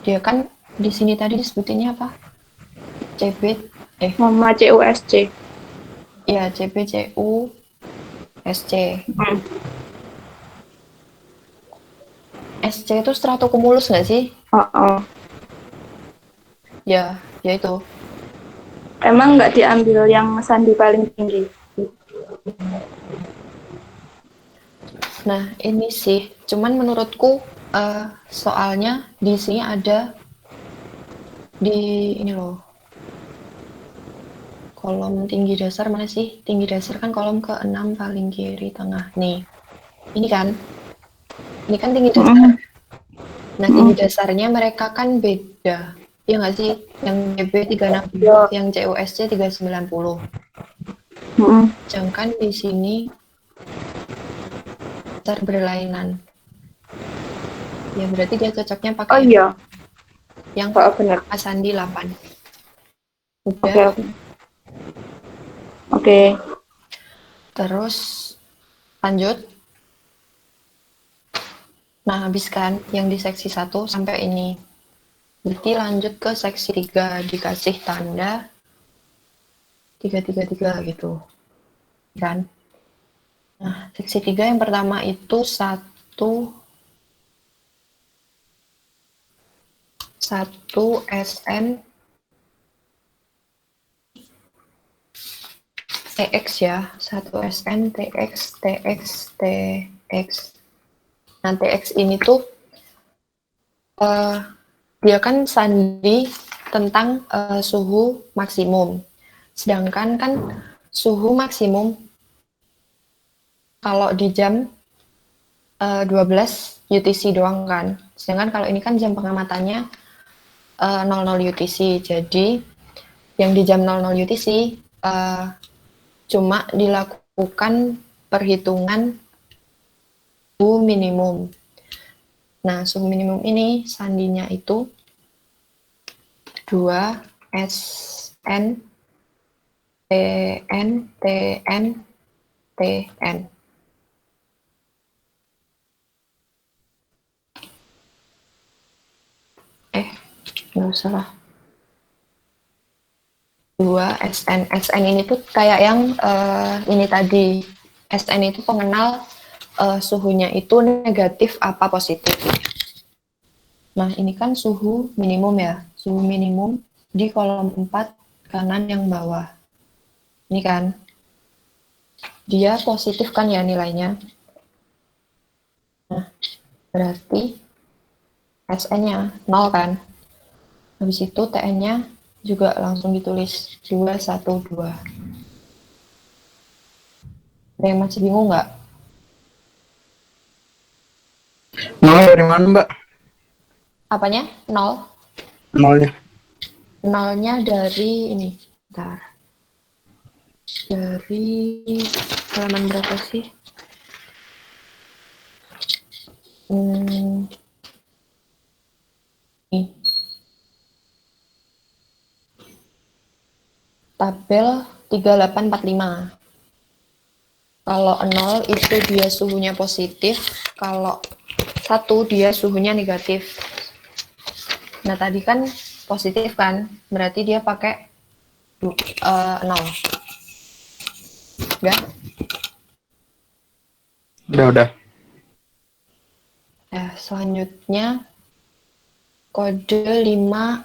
dia kan di sini tadi disebutinnya apa? CB Mama CUSC. ya, CBCU SC. SC itu stratocumulus nggak sih? Ya itu. Emang nggak diambil yang sandi paling tinggi? Nah, ini sih, cuman menurutku soalnya di sini ada di ini loh. Kolom tinggi dasar mana sih? Tinggi dasar kan kolom ke-6 paling kiri tengah. Nih. Ini kan tinggi dasar. Nah, tinggi dasarnya mereka kan beda. Ya nggak sih? Yang BB 360, yang CUSC 390. Sedangkan di sini dasar berlainan. Ya berarti dia cocoknya pakai yang benar. sandi 8. Udah. Oke. Terus lanjut. Nah, habis kan yang di seksi 1 sampai ini. Berarti lanjut ke seksi 3, dikasih tanda 3 gitu kan. Nah, seksi 3 yang pertama itu 1 SN TX ya, 1 SN TX TX. Nah, TX ini tuh dia kan sandi tentang suhu maksimum. Sedangkan kan suhu maksimum kalau di jam 12 UTC doang kan. Sedangkan kalau ini kan jam pengamatannya 00 UTC. Jadi yang di jam 00 UTC cuma dilakukan perhitungan suhu minimum. Nah, suhu minimum ini sandinya itu 2 SN TN TN TN. Nggak usah lah. 2 SN. SN ini tuh kayak yang ini tadi. SN itu pengenal suhunya itu negatif apa positif. Nah, ini kan suhu minimum ya. Suhu minimum di kolom 4 kanan yang bawah. Ini kan. Dia positif kan ya nilainya. Nah, berarti SN-nya 0 kan. Habis itu TN-nya juga langsung ditulis 212. Ada yang masih bingung nggak? Nol dari mana, Mbak? Apanya? 0? Nolnya. Nolnya dari ini. Bentar. Dari halaman berapa sih? Nih. Tabel 3845. Kalau 0 itu dia suhunya positif, kalau 1 dia suhunya negatif. Nah, tadi kan positif kan, berarti dia pakai 0. Udah? Udah. Ya, selanjutnya kode 5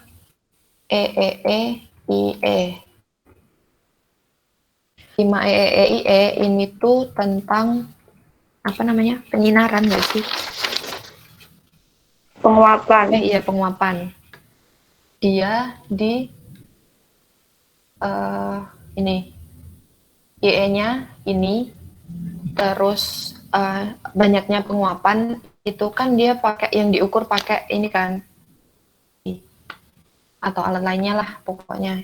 EEE-IE. 5 EEE-IE ini tuh tentang apa namanya? Penyinaran nggak sih? Penguapan. Iya, penguapan. Dia di ini IE-nya ini, terus banyaknya penguapan itu kan dia pakai yang diukur pakai ini kan, atau alat lainnya lah pokoknya.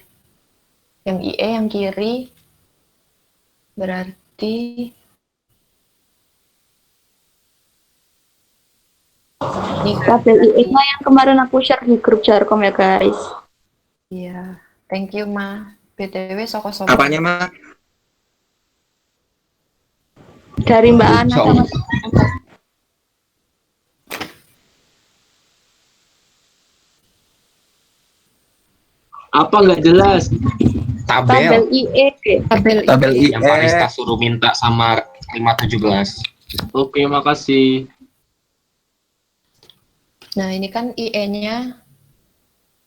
Yang IE yang kiri berarti ini Tabel IE-nya yang kemarin aku share di grup Jarkom ya guys. iya. Thank you Ma. BTW soko-soko. Apanya, Ma? Dari Mbak Ana sama Apa nggak jelas? tabel IE. Tabel IE. Yang Parista suruh minta sama 517. Oke, makasih. Nah, ini kan IE-nya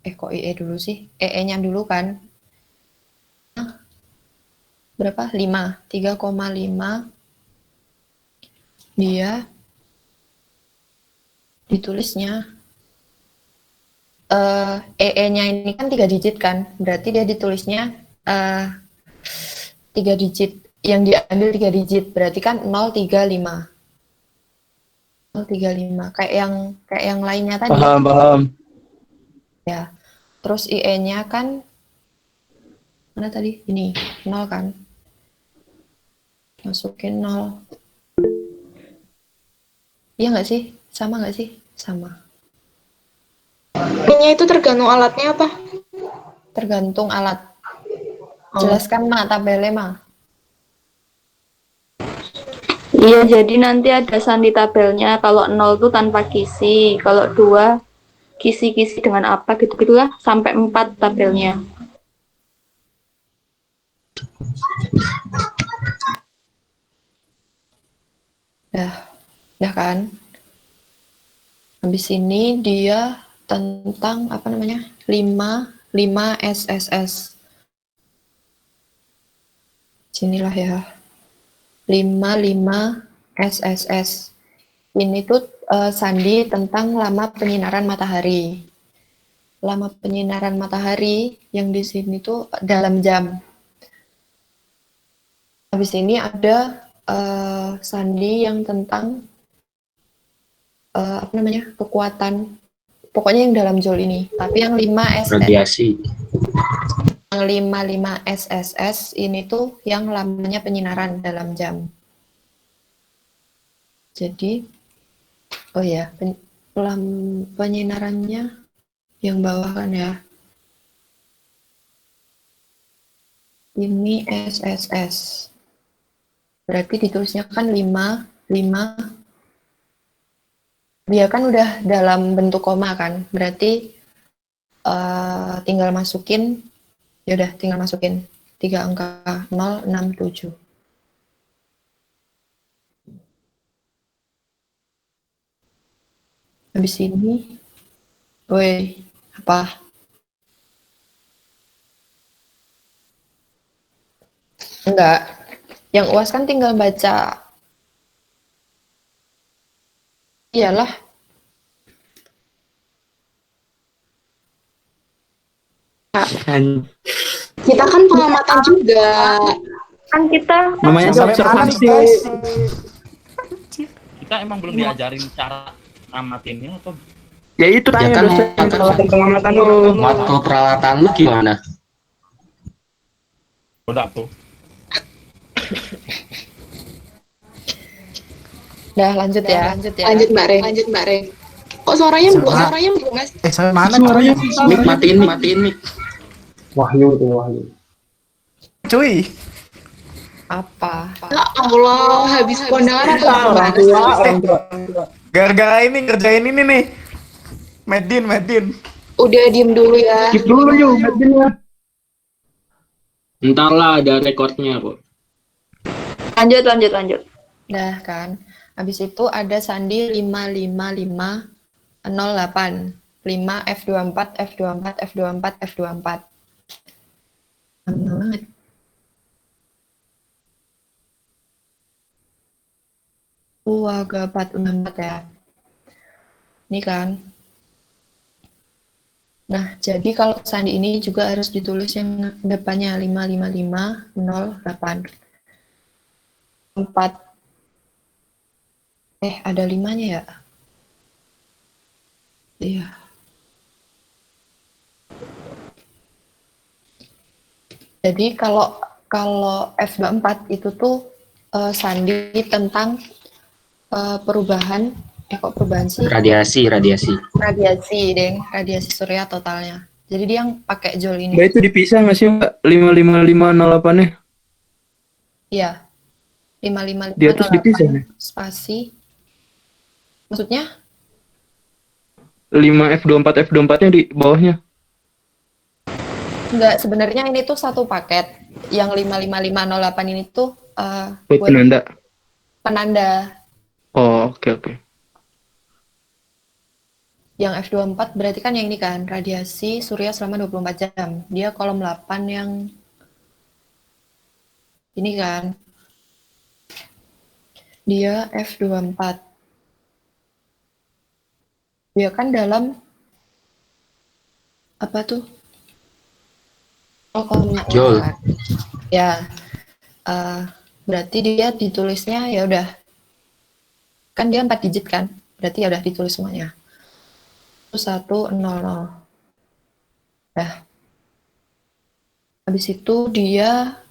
kok IE dulu sih? EE-nya dulu kan. Berapa? 5. 3,5. Dia ditulisnya EE-nya ini kan 3 digit kan. Berarti dia ditulisnya 3 digit. Yang diambil 3 digit. Berarti kan 035. 035. Kayak yang lainnya tadi. Paham. Ya. Terus IE-nya kan mana tadi? Ini 0 kan. Masukin 0. Iya nggak sih? Sama nggak sih? Sama. Ini itu tergantung alatnya apa? Tergantung alat. Jelaskan Ma, tabelnya Ma. Iya, jadi nanti ada sandi tabelnya. Kalau 0 itu tanpa kisi, kalau 2 kisi-kisi dengan apa gitu-gitulah sampai 4 tabelnya. Dah kan. Habis ini dia tentang apa namanya? 5 SSS. Sinilah ya. 5 SSS. Ini tuh sandi tentang lama penyinaran matahari. Lama penyinaran matahari yang di sini tuh dalam jam. Habis ini ada sandi yang tentang apa namanya, kekuatan, pokoknya yang dalam joule ini. Tapi yang 5 Radiasi. yang 5 SSS ini tuh yang lamanya penyinaran dalam jam. Jadi, oh ya, penyinarannya yang bawah kan ya. Ini SSS. Berarti ditulisnya kan 5. Dia kan udah dalam bentuk koma kan. Berarti tinggal masukin, ya udah tinggal masukin 3 angka 0, 6, 7. Habis ini, woi, apa? Enggak. Yang UAS kan tinggal baca. Iyalah. Kita kan pengamatan juga. Kan kita Namanya observasi. Kita emang belum diajarin cara ngamatinnya atau Ya itu Ya tanya kan, dosen peralatan pengamatan lu. matkul peralatan lu gimana? udah tuh? Udah lanjut ya. Lanjut Mbak Re. Kok suaranya belum Mas? Saya mana Suaranya Mik, matiin mik. Wahyu itu Wahyu. cuy? Apa? Ya Allah, habis kondangan apa? Orang tua. Gara-gara ini ngerjain ini nih. Medin. Udah diem dulu ya. skip dulu yuk, Medinnya. Ntar lah ada rekornya kok. lanjut. Udah kan. Habis itu ada sandi 55508. 5 F24 F24 F24 F24. Lama banget. Agak 464 ya. Ini kan. Nah, jadi kalau sandi ini juga harus ditulis yang depannya 55508. 4. Ada 5-nya ya? Iya. Jadi kalau F24 itu tuh sandi tentang perubahan, kok perubahan sih? Radiasi. Radiasi, radiasi surya totalnya. Jadi dia yang pakai joule ini. Mbak itu dipisah nggak sih Mbak? 55508-nya? Iya. 55508. Di atas dipisah nih. Spasi. Maksudnya? 5 F24-nya di bawahnya. Enggak, sebenarnya ini tuh satu paket. Yang 55508 ini tuh buat penanda. Oh, oke. Yang F24 berarti kan yang ini kan, radiasi surya selama 24 jam. Dia kolom 8 yang ini kan. Dia F24. Dia kan dalam apa tuh? Kolom Joule. kan. Ya. Berarti dia ditulisnya ya udah. Kan dia 4 digit kan? Berarti ya udah ditulis semuanya. 100. Nah, habis itu dia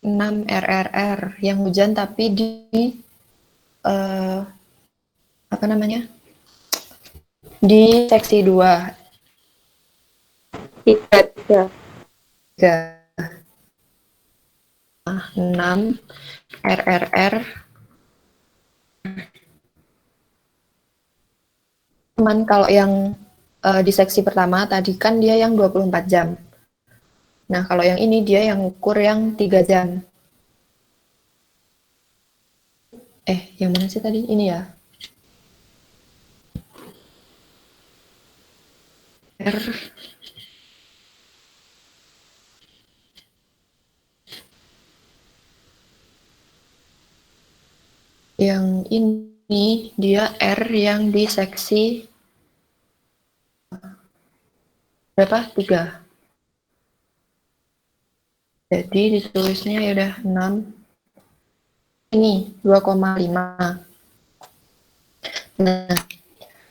6 RRR yang hujan tapi di apa namanya? Di seksi 2. 3. 6 RRR. Cuman kalau yang di seksi pertama tadi kan dia yang 24 jam. Nah, kalau yang ini dia yang ukur yang 3 jam. Yang mana sih tadi? Ini ya. R. Yang ini dia R yang di seksi berapa? 3. Jadi ditulisnya ya udah 6. Ini 2,5. Nah,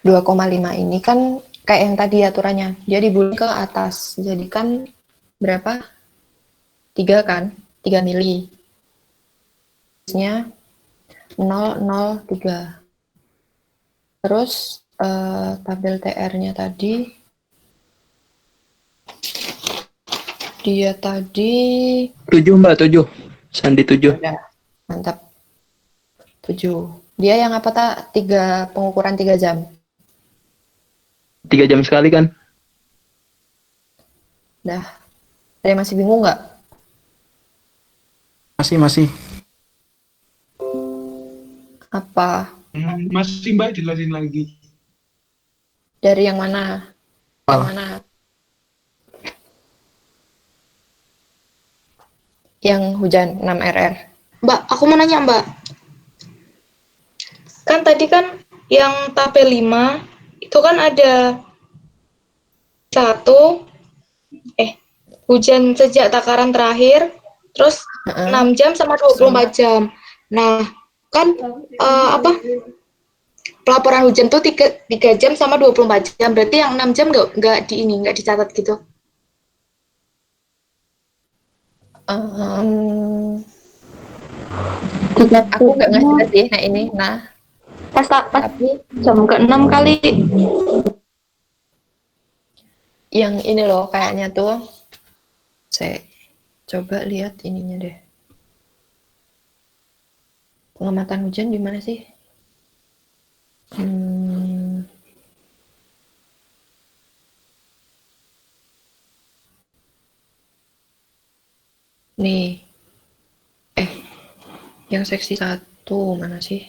2,5 ini kan kayak yang tadi aturannya. Dia dibully ke atas. Jadi kan berapa? 3 kan? 3 mili. Terusnya 0,03. Terus tabel TR-nya tadi dia tadi 7 Mbak, 7. Sandi 7. udah mantap. 7. Dia yang apa tak? Pengukuran 3 jam. 3 jam sekali kan? Dah. Ada yang masih bingung nggak? Masih. Apa? Masih Mbak, jelasin lagi. Dari yang mana? Yang mana? Yang hujan 6 RR. Mbak, aku mau nanya Mbak. Kan tadi kan yang tabel 5 itu kan ada hujan sejak takaran terakhir, terus 6 jam sama 24 jam. Nah, kan pelaporan hujan tuh 3 jam sama 24 jam. Berarti yang 6 jam nggak dicatat gitu. Aku nggak ngasih sih. Nah ini, pas tapi jam ke-6 kali. Yang ini loh kayaknya tuh. Saya coba lihat ininya deh. Pengamatan hujan di mana sih? Nih. Yang seksi 1 mana sih?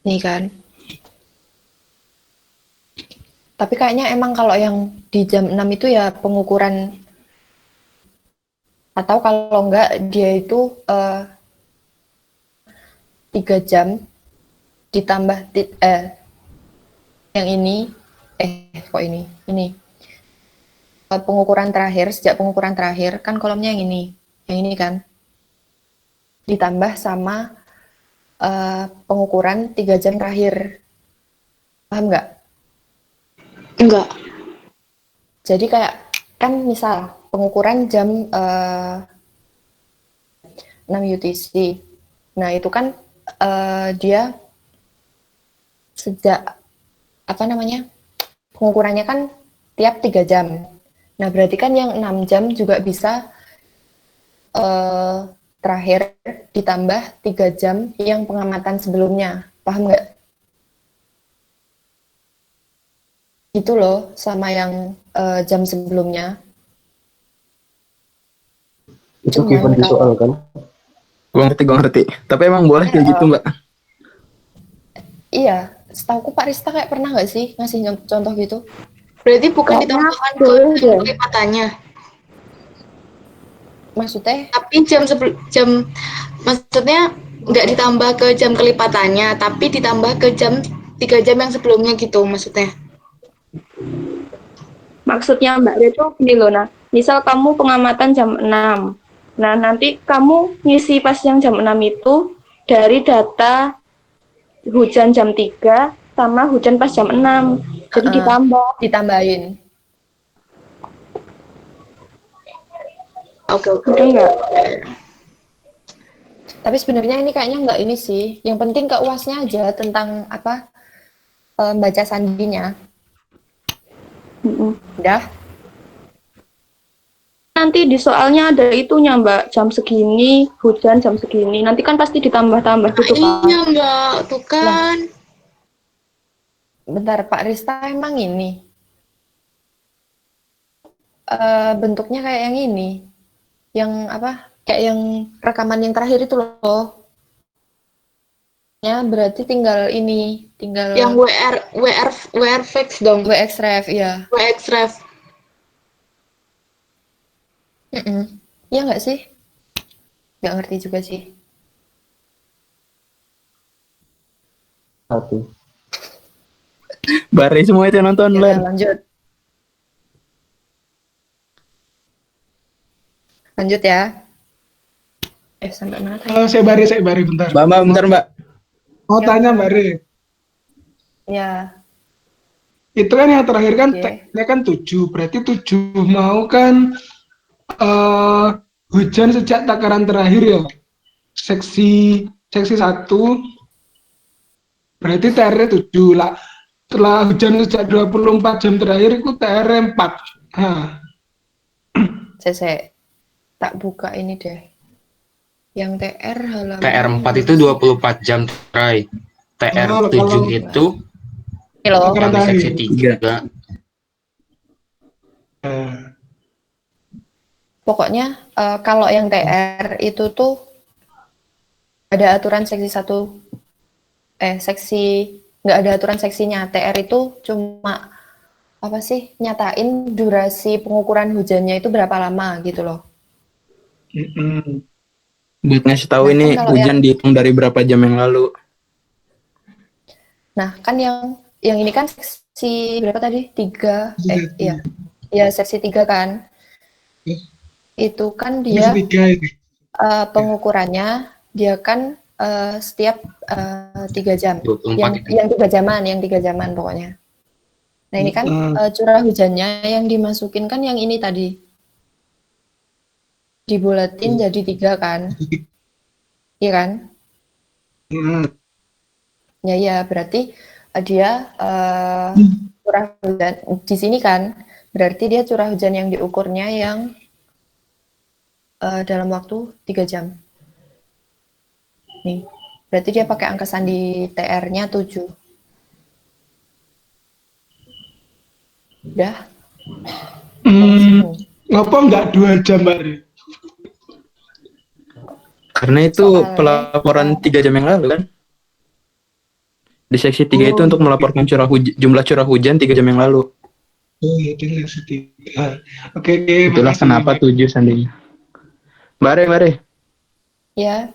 Nih kan. Tapi kayaknya emang kalau yang di jam 6 itu ya pengukuran, atau kalau enggak dia itu 3 jam ditambah yang ini kok ini pengukuran terakhir, sejak pengukuran terakhir kan kolomnya yang ini kan ditambah sama pengukuran 3 jam terakhir. Paham nggak? Enggak. Jadi kayak kan misal pengukuran jam 6 UTC. Nah, itu kan dia sejak pengukurannya kan tiap 3 jam. Nah, berarti kan yang 6 jam juga bisa terakhir ditambah 3 jam yang pengamatan sebelumnya. Paham nggak? Gitu loh, sama yang jam sebelumnya. Itu given di soal kan? Gua ngerti. Tapi emang boleh kayak gitu Mbak? Iya, setauku Pak Rista kayak pernah nggak sih ngasih contoh gitu? Berarti bukan ditambahkan ke kelipatannya. Maksudnya? Tapi maksudnya nggak ditambah ke jam kelipatannya, tapi ditambah ke 3 jam yang sebelumnya gitu maksudnya. Maksudnya Mbak Re itu gini loh, misal kamu pengamatan jam 6. Nah, nanti kamu ngisi pas yang jam 6 itu dari data hujan jam 3 sama hujan pas jam 6. Jadi ditambahin. Oke. Enggak. Tapi sebenarnya ini kayaknya enggak ini sih. Yang penting ke UASnya aja tentang baca sandinya. Udah. nanti di soalnya ada itunya Mbak, jam segini, hujan jam segini. Nanti kan pasti ditambah-tambah gitu kan. Iya Mbak, tuh kan. Bentar, Pak Rista emang ini bentuknya kayak yang ini, yang apa? Kayak yang rekaman yang terakhir itu loh. Ya berarti tinggal ini, tinggal Yang WR fix dong. WXREF ya. WXREF. Iya nggak sih? Nggak ngerti juga sih. Satu. Bare semua itu yang nonton Ya, Len. lanjut. Lanjut ya. Sampai mana tadi? Saya Bari bentar. Mbak, bentar Mbak. Mau tanya Mbak Re. Ya, Itu kan yang terakhir kan Oke. T-nya kan 7, berarti 7 mau kan hujan sejak takaran terakhir ya. Seksi 1 berarti TR 7 lah. Setelah hujan sejak 24 jam terakhir itu TR 4. Nah, saya tak buka ini deh. Yang TR halaman TR4 itu 24 jam try. TR7 kalau- itu Ini loh. Takaran yang di seksi terakhir. 3. Pokoknya kalau yang TR itu tuh ada aturan seksi 1 seksi nggak ada aturan seksinya. TR itu cuma apa sih, nyatain durasi pengukuran hujannya itu berapa lama gitu loh. Buat ngasih tahu Nah, ini kan kalau hujan dihitung dari berapa jam yang lalu. Nah, kan yang ini kan seksi berapa tadi? 3 iya. Ya, seksi 3 kan. Itu kan dia Seksi 3 ini. pengukurannya dia kan setiap 3 jam. 24 itu. Yang 3 jaman pokoknya. Nah, ini kan curah hujannya yang dimasukin kan yang ini tadi. Dibulatin jadi 3 kan. Iya kan? Ya, berarti dia curah hujan di sini kan, berarti dia curah hujan yang diukurnya yang dalam waktu 3 jam. Nih, berarti dia pakai angka sandi TR-nya 7. Udah? Ngapa nggak 2 jam Mbak Re? Karena itu pelaporan 3 jam yang lalu kan. Di seksi 3 itu untuk melaporkan jumlah curah hujan 3 jam yang lalu. Oh iya, itu seksi 3. Oke, Itulah makasih. kenapa 7 sandinya. Bare. Ya,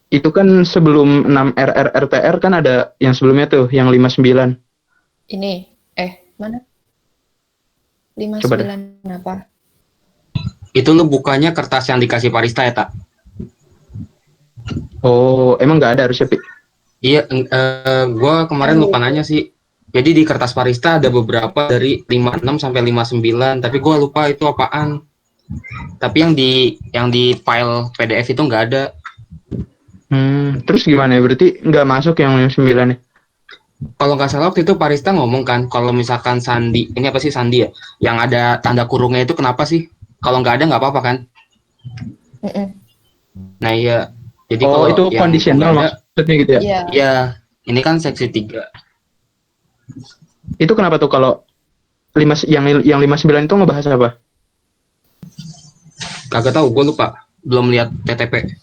Itu kan sebelum 6 RRRTR kan ada yang sebelumnya tuh, yang 59. ini mana? Coba 59 apa? Itu lu bukanya kertas yang dikasih Parista ya, Tak? Oh, emang nggak ada harusnya, Pi? Iya, gua kemarin lupa nanya sih. Jadi di kertas Parista ada beberapa dari 56 sampai 59, tapi gua lupa itu apaan. Tapi yang di file PDF itu nggak ada. Terus gimana ya? Berarti nggak masuk yang 9 ya? Kalau nggak salah waktu itu Parista ngomong kan, kalau misalkan sandi, ini apa sih sandi ya? Yang ada tanda kurungnya itu kenapa sih? Kalau nggak ada nggak apa-apa kan? Nah iya, jadi kalau itu yang kondisional nggak ada, maksudnya gitu ya? Iya. iya, ini kan seksi 3. Itu kenapa tuh kalau yang 59 itu ngebahas apa? Kagak tahu, gue lupa. Belum lihat TTP.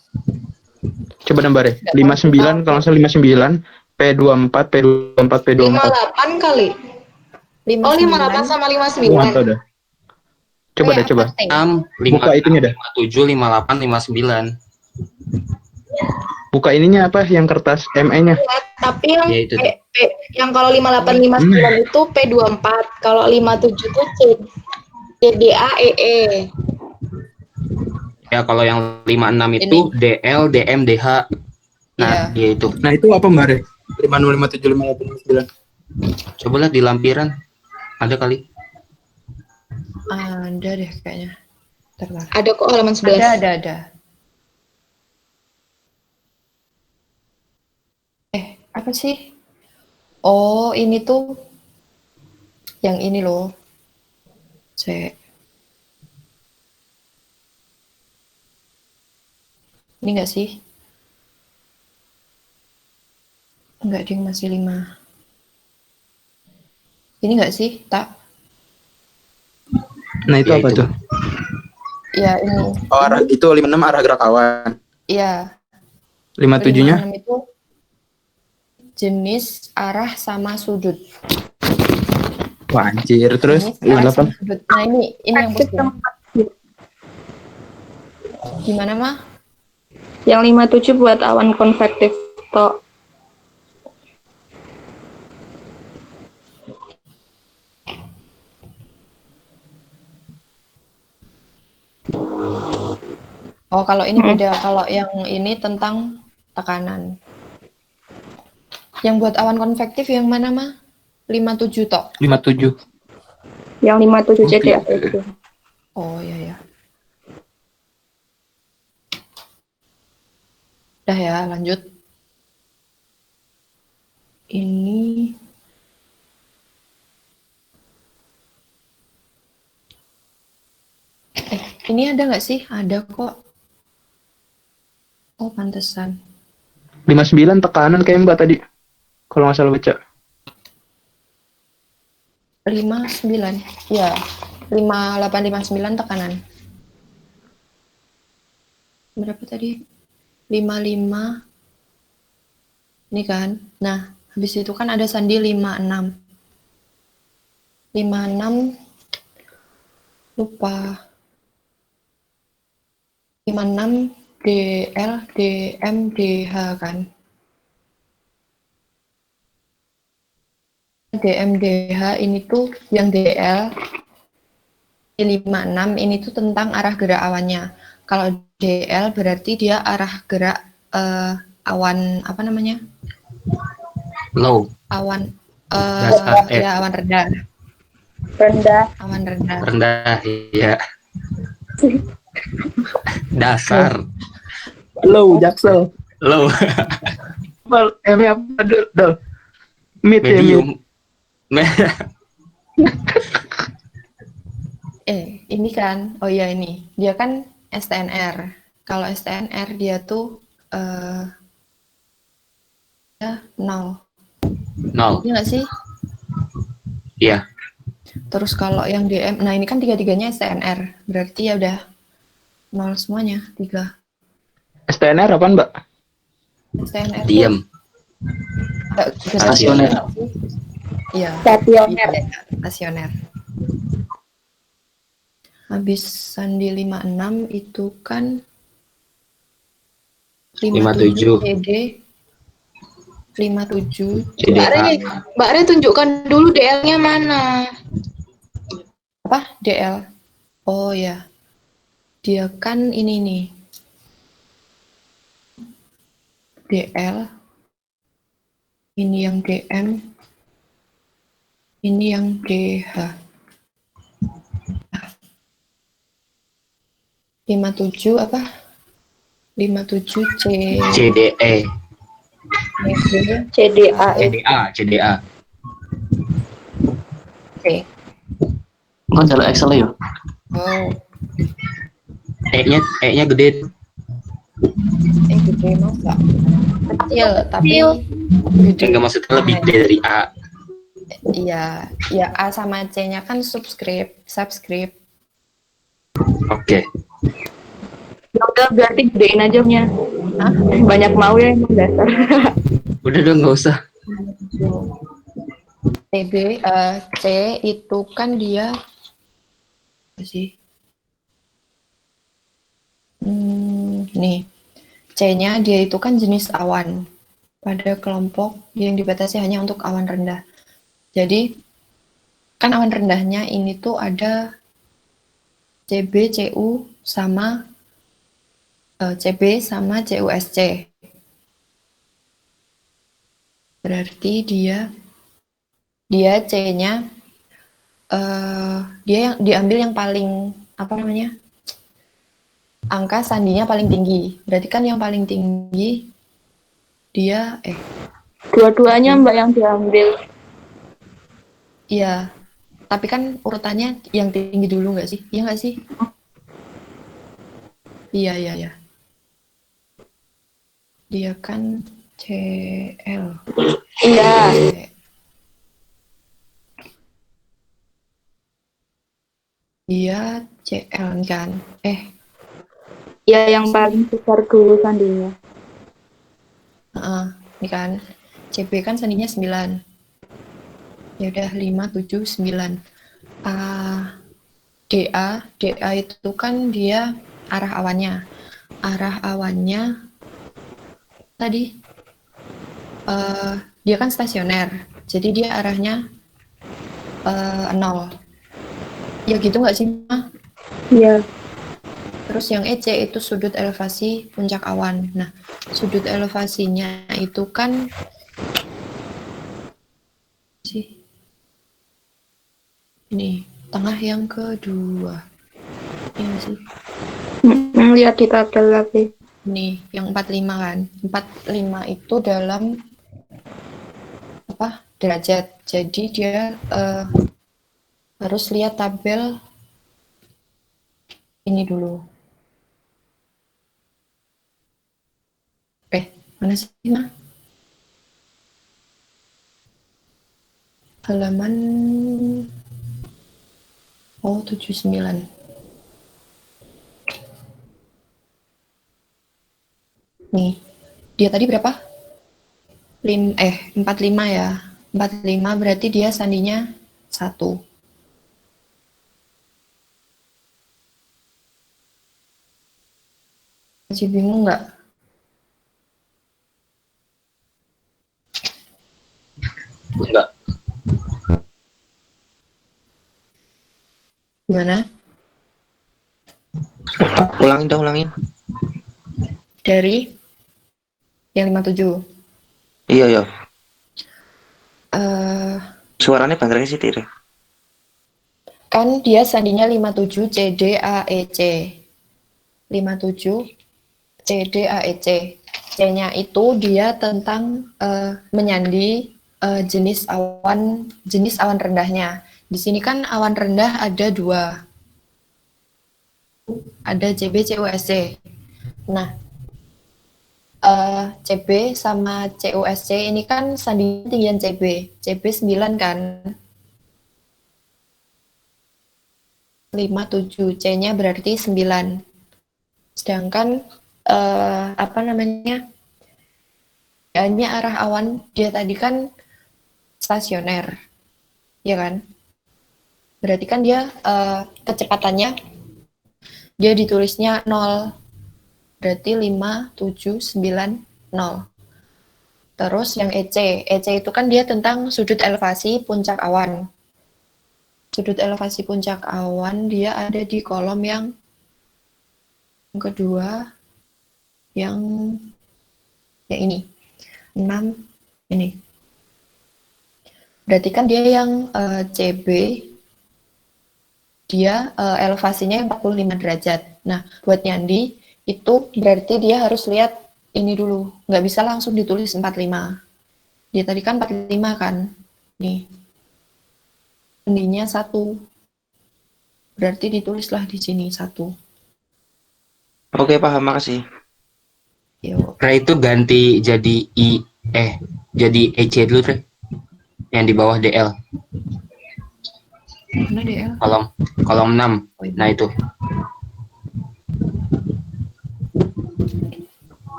Coba nambah deh. 59 kalau nggak salah 59 P24 P24 P24. 58 kali. 59. Oh, 58 sama Nggak 59. tahu dah. Coba deh, coba. 6, Buka itunya dah. 57, 58, 59. Buka ininya apa? Yang kertas ME-nya. Tapi yang Ya, itu. yang kalau 58 59 itu P24, kalau 57 itu CDA EE. Ya kalau yang 56 itu DL, DM, DH. Nah, ya itu. Nah, itu apa, Mbak Re? 5057 5859. Coba lihat di lampiran. Ada kali. Ada deh kayaknya. Bentar. Ada kok halaman 11. Ada. Apa sih? Oh, ini tuh yang ini loh. Ini enggak sih? Enggak, ding, masih 5. Ini enggak sih, tak? Nah, itu Ya, apa itu. tuh? Ya, ini. Oh, arah itu 56 arah gerak awan. Iya. 57-nya 56 itu jenis, arah, sama sudut. wah anjir. Terus Jenis, arah, sama 58 sudut. Nah, ini yang penting. Gimana, mah? Yang 57 buat awan konvektif toh. Oh, kalau ini beda. Kalau yang ini tentang tekanan. Yang buat awan konvektif yang mana, mah? 57 tok. 57. Yang 57 CDA itu. Oh, iya ya. Udah ya, lanjut. Ini ini ada nggak sih? Ada kok. Oh, pantesan. 59 tekanan kayak Mbak tadi. Kalau nggak salah baca. 59. Ya. 5859 tekanan. Berapa tadi? 55. Ini kan. Nah, habis itu kan ada sandi 56. 56 lupa. 56 DL DM DH kan. DMDH ini tuh yang DL 56 ini tuh tentang arah gerak awannya. Kalau DL berarti dia arah gerak awan apa namanya? Low. Awan Dasar, ya awan rendah. Rendah. Awan rendah. Rendah, iya. Dasar. Low, Jaksel. Low. apa dol? Mid ya, mid. Medium. Ini kan, oh iya ini, dia kan STNR. Kalau STNR dia tuh ya 0. 0. Iya nggak sih? Iya. Terus kalau yang DM, nah ini kan tiga-tiganya STNR, berarti ya udah 0 semuanya, 3. STNR apaan, Mbak? STNR Diam. Stasioner. Iya. Stasioner. Stasioner. Habis sandi 56 itu kan 57 CD 57 Mbak Re tunjukkan dulu DL-nya mana. apa DL? Oh ya. Dia kan ini nih. DL. Ini yang DM. Ini yang DH. 57 apa? 57 C CDE. CDA. CDA. Oke. Kan jalan Excel ya? Oh, E-nya gede. gede mau nggak? Kecil, tapi gede. Enggak maksudnya lebih gede dari A. Iya, ya A sama C-nya kan subscribe. Oke. Ya udah berarti gedein aja punya. Banyak mau ya emang dasar. Udah dong, nggak usah. C itu kan dia apa sih? Nih, C-nya dia itu kan jenis awan pada kelompok yang dibatasi hanya untuk awan rendah. Jadi kan awan rendahnya ini tuh ada CB, CU sama CB sama CUSC. Berarti dia C-nya dia yang diambil yang paling apa namanya? Angka sandinya paling tinggi. Berarti kan yang paling tinggi dia Dua-duanya Mbak yang diambil. iya. Tapi kan urutannya yang tinggi dulu nggak sih? Iya nggak sih? Iya. dia kan CL. Iya. Dia CL kan? Ya yang paling besar dulu sandinya. Ini kan CB kan sandinya 9. Ya udah 5, 7, 9. DA itu kan dia arah awannya. Arah awannya tadi dia kan stasioner. Jadi dia arahnya 0. Ya gitu nggak sih, Ma? Iya. Terus yang EC itu sudut elevasi puncak awan. Nah, sudut elevasinya itu kan ini tengah yang kedua. Ini sih. Lihat di tabel lagi. Nih, yang 45 kan. 45 itu dalam derajat. Jadi dia harus lihat tabel ini dulu. Mana sih, Ma? Halaman 79. Nih, dia tadi berapa? 45 ya. 45 berarti dia sandinya 1. Masih bingung nggak? Enggak. Gimana? Ulangin. Dari yang 57. Iya ya. Suaranya banternya sih tiri. Kan dia sandinya 57 CDAEC. 57 CDAEC. C-nya itu dia tentang menyandi jenis awan rendahnya. Di sini kan awan rendah ada 2. Ada CB, CUSC. Nah, CB sama CUSC ini kan sandinya tinggian CB. CB 9 kan. 57, C-nya berarti 9. Sedangkan hanya arah awan dia tadi kan stasioner, ya kan? Berarti kan dia kecepatannya dia ditulisnya 0. Berarti 5, 7, 9, 0. Terus yang EC itu kan dia tentang sudut elevasi puncak awan. Sudut elevasi puncak awan dia ada di kolom yang kedua, yang ini 6 ini. Berarti kan dia yang CB dia elevasinya 45 derajat. Nah, buat nyandi itu berarti dia harus lihat ini dulu. Nggak bisa langsung ditulis 45. Dia tadi kan 45 kan. Nih. Ininya 1. Berarti ditulislah di sini 1. Oke, paham, makasih. Nah, itu ganti jadi jadi EC dulu, Tre. Yang di bawah DL. Mana DL? Kolom 6. Nah, itu.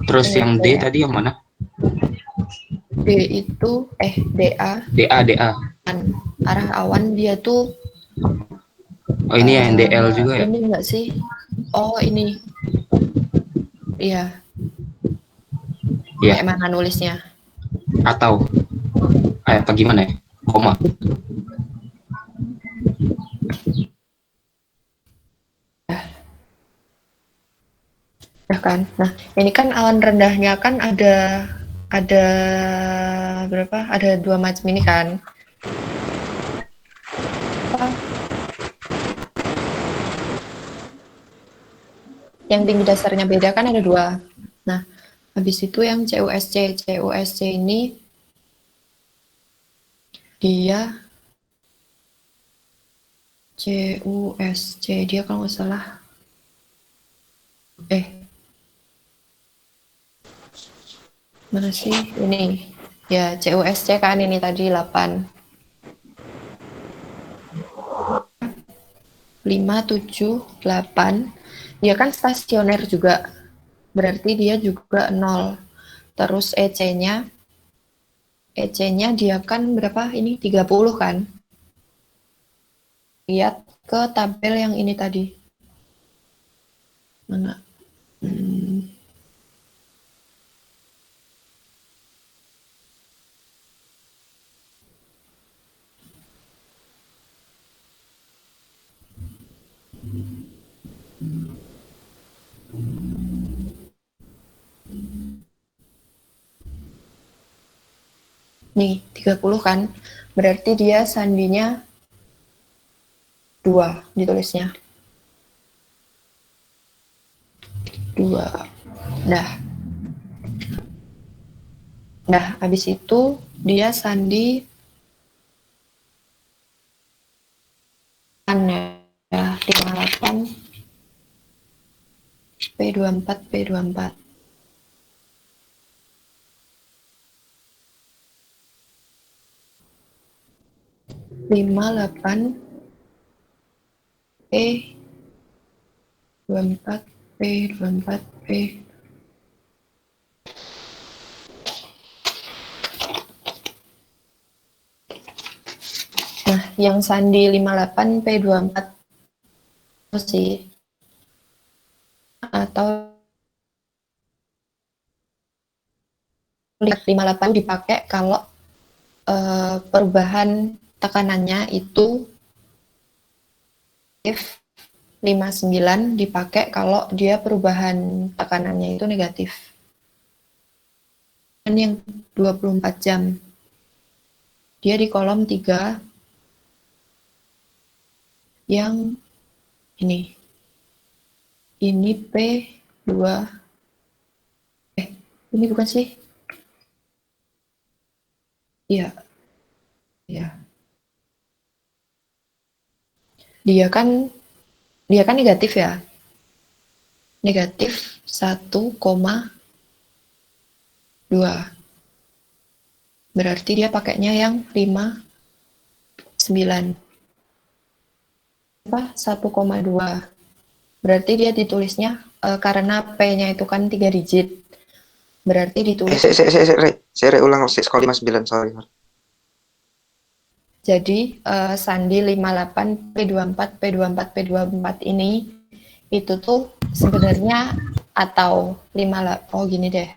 Terus yang D tadi yang mana? D itu DA. DA. Arah awan dia tuh ini yang DL juga ya? Ini enggak sih? Oh, ini. Iya. Kayak mana nulisnya? Atau apa gimana ya? Koma. Kan. Nah, ini kan awan rendahnya kan ada berapa? Ada 2 macam ini kan. Yang tinggi dasarnya beda kan ada 2. Nah, habis itu yang CUSC ini dia CUSC dia kalau nggak salah Mana sih? Ini. Ya, CUSC kan ini tadi 8. 5, 7, 8. Dia kan stasioner juga. Berarti dia juga 0. Terus EC-nya dia kan berapa? Ini 30 kan? Lihat ke tabel yang ini tadi. Mana? Nih, 30 kan? Berarti dia sandinya 2 ditulisnya. 2. Nah, habis itu dia sandi ya, 58 P24 P24. Lima delapan P 24 P 24 P. Nah, yang sandi 58 P24 sih, atau 58 dipakai kalau perubahan tekanannya itu 59 dipakai kalau dia perubahan tekanannya itu negatif. Dan yang 24 jam. Dia di kolom 3 yang ini. Ini P2. Ini bukan sih? Iya. Ya. Dia kan negatif ya. Negatif 1,2. Berarti dia pakainya yang 59. Apa? 1,2. Berarti dia ditulisnya karena P-nya itu kan 3 digit. Berarti ditulis Saya ulang sekolah 59, sorry. Jadi sandi 58 P24 P24 P24 ini itu tuh sebenarnya atau 5 oh gini deh.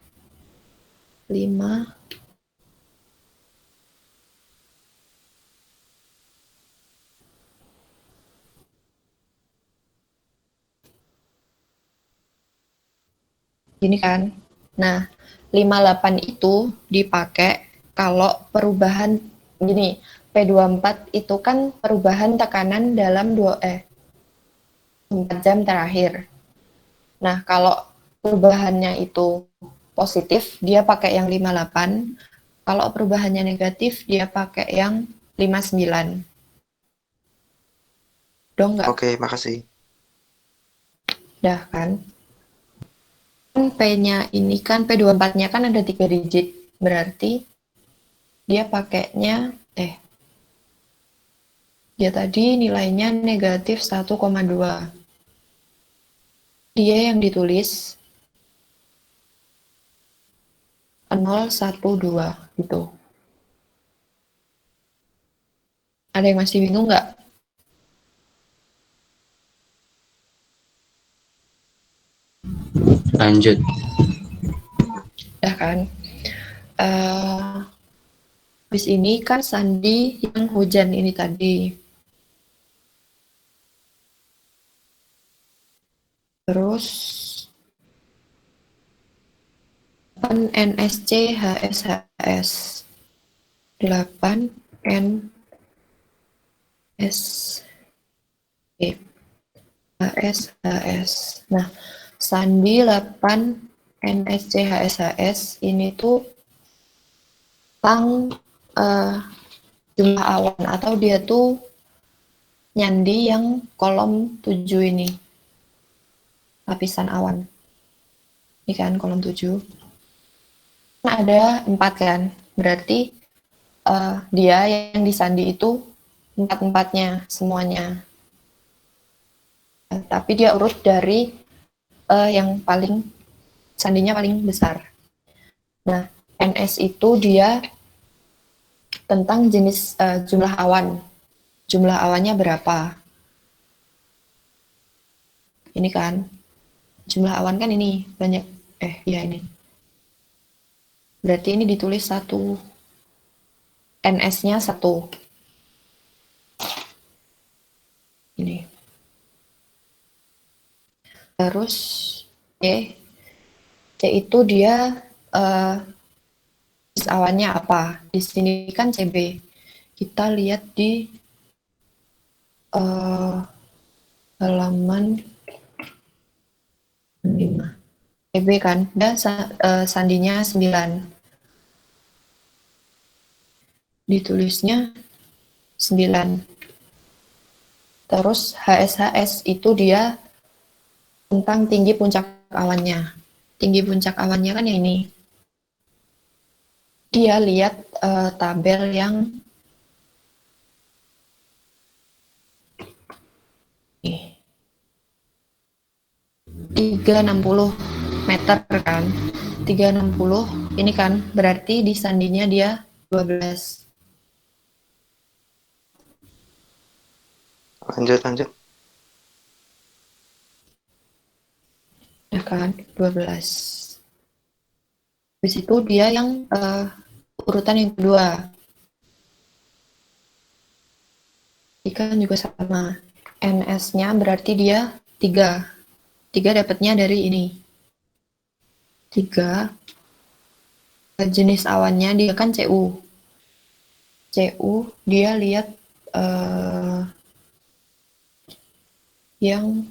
5 gini kan. Nah, 58 itu dipakai kalau perubahan gini, P24 itu kan perubahan tekanan dalam 4 jam terakhir. Nah, kalau perubahannya itu positif, dia pakai yang 58. Kalau perubahannya negatif, dia pakai yang 59. Dong nggak? Oke, makasih. Dah kan? P-nya ini kan, P24-nya kan ada 3 digit. Berarti dia pakainya, dia tadi nilainya negatif 1,2. Dia yang ditulis 012 gitu. Ada yang masih bingung nggak? Lanjut. Ya kan. Habis ini kan sandi yang hujan ini tadi. Terus 8 NSC HSHS. 8 NSC HSHS. Nah, sandi 8 NSC HSHS ini tuh tentang jumlah awan, atau dia tuh nyandi yang kolom 7 ini, lapisan awan. Ini kan kolom 7. ada 4 kan, berarti dia yang disandi itu 4-4-nya semuanya. Tapi dia urut dari yang paling sandinya paling besar. Nah, NS itu dia tentang jenis jumlah awan. Jumlah awannya berapa? Ini kan jumlah awan kan ini banyak. Ya ini. Berarti ini ditulis 1. NS-nya 1. Ini. Terus C itu dia jenis awannya apa? Di sini kan CB. Kita lihat di halaman 5. CB kan, dan sandinya 9. Ditulisnya 9. Terus HSHS itu dia tentang tinggi puncak awannya. Tinggi puncak awannya kan yang ini. Dia lihat tabel yang 360 meter kan. 360 ini kan berarti di sandinya dia 12. Lanjut. Ya kan, 12. Habis itu dia yang urutan yang kedua. Ikan juga sama. NS-nya berarti dia 3. 3 dapatnya dari ini. 3. Jenis awannya dia kan CU. CU dia lihat yang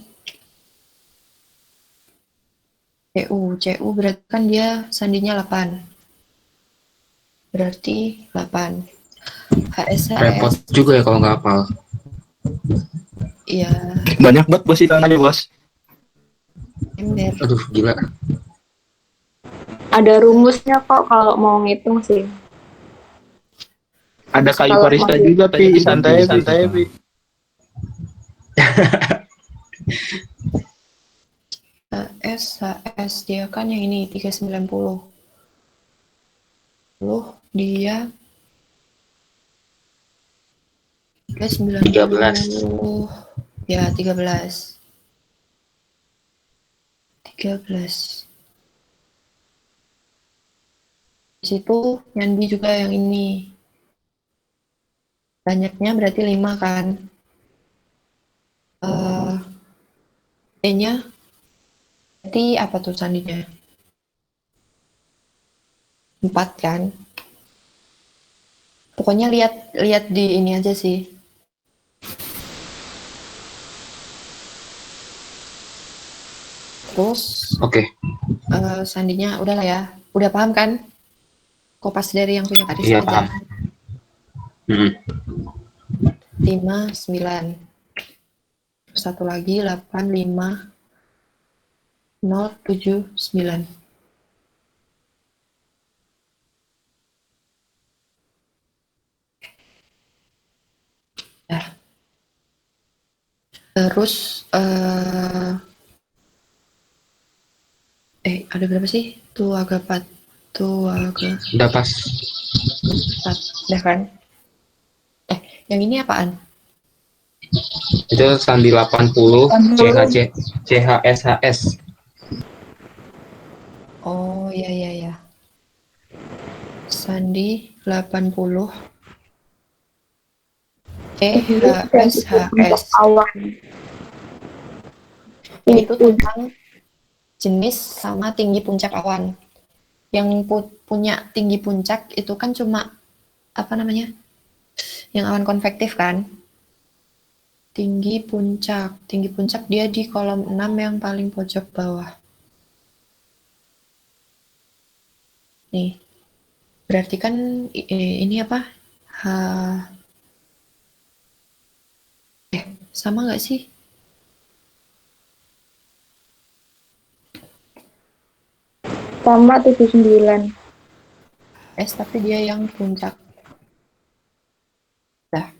CU berarti kan dia sandinya 8. Berarti 8. HSHS. Repot juga ya kalau nggak hafal. Iya. Banyak banget bos hitungannya bos. Ember. Aduh, gila. Ada rumusnya kok kalau mau ngitung sih. Ada kayu Kalau barista mau- juga pi, santai pi. HS dia kan yang ini 390. Dia 13. Ya, 13. 13. Di situ nyandi juga yang ini. Banyaknya berarti 5 kan. E-nya berarti apa tuh sandinya? 4 kan. Pokoknya lihat di ini aja sih. Terus Oke. sandinya udah lah ya. Udah paham kan? Kopas dari yang punya Karis Iya, aja. paham. 5, 9. Satu lagi 8, 5, 0, 7, 9. Nah. Terus ada berapa sih? Tuh agak 4. Udah pas. 4. Udah kan? Yang ini apaan? Itu sandi 80 CHSHS. Oh, ya. Sandi 80 CHSHS. Itu tentang jenis sama tinggi puncak awan. Yang punya tinggi puncak itu kan cuma apa namanya? Yang awan konvektif kan? Tinggi puncak dia di kolom 6 yang paling pojok bawah. Nih. Berarti kan ini apa? Sama nggak sih? Sama 79. S tapi dia yang puncak. Dah.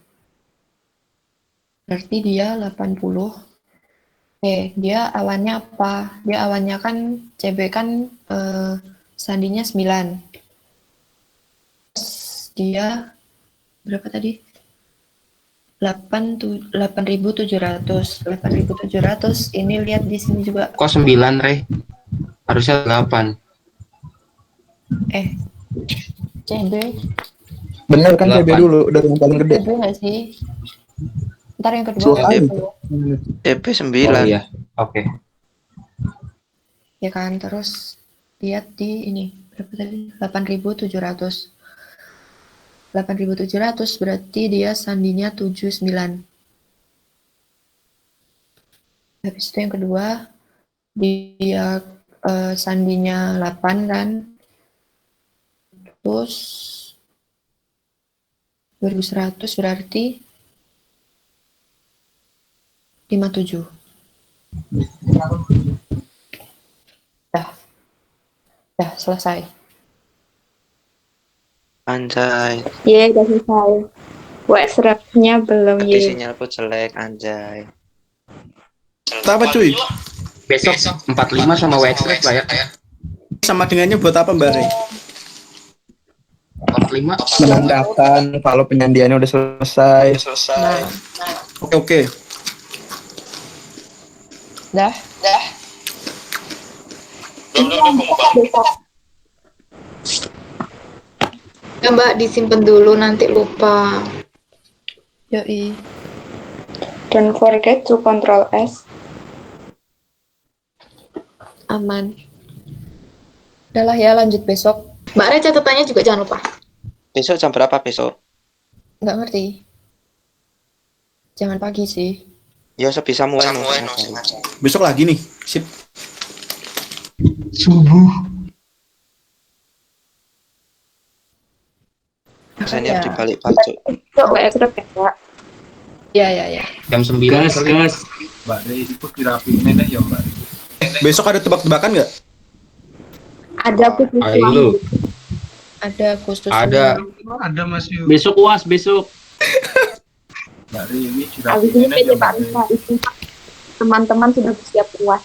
Berarti dia 80. Dia awannya apa? Dia awannya kan CB kan sandinya 9. Dia berapa tadi? 8.700. 8.700 ini lihat di sini juga. Kok 9, Re? Harusnya 8. CB. Bener kan CB 8. dulu, udah yang paling gede. CB nggak sih? Ntar yang kedua. CB 9. Oh iya, oke. Ya kan, terus lihat di ini berapa tadi? 8.700. 8.700 berarti dia sandinya 79. Habis itu yang kedua dia sandinya 8 kan. Terus 2100 berarti 57. Dah selesai. Anjay. Udah selesai. WhatsApp-nya belum Tapi ye. sinyalku jelek, anjay. Apa cuy? Besok 45 sama Wexrec lah ya. Sama dengannya buat apa Mbak Rey? 45. Menandakan kalau penyandiannya udah selesai. Oke. Dah. Ya Mbak, disimpan dulu nanti lupa. Yoi. Don't forget to control S. Aman. Udahlah ya, lanjut besok. Mbak Re catatannya juga jangan lupa. Besok jam berapa besok? Nggak ngerti. Jangan pagi sih. Ya sebisamu aja. Besok lagi nih. Sip. Subuh. Rasanya di balik baju. WhatsApp ya, Kak. Ya. Jam 9. Gas. Mbak Rey itu dirapiin ya Mbak. Besok ada tebak-tebakan nggak? Ada khusus. Ayo. Ada khusus. Ada. Ada Mas Yu. Besok UAS besok. Mbak Rey ini Habis ini dirapiin aja PT Mbak Pak Rey. Risa itu teman-teman sudah bersiap puas.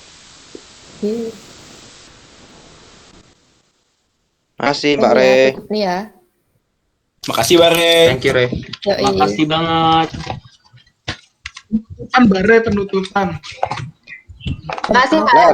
Masih Mbak Re. Nih ya. Makasih Mbak Rey. Thank you, Re. Yoi. Makasih banget. Kan Mbak Re penutupan. Makasih Mbak. Lah,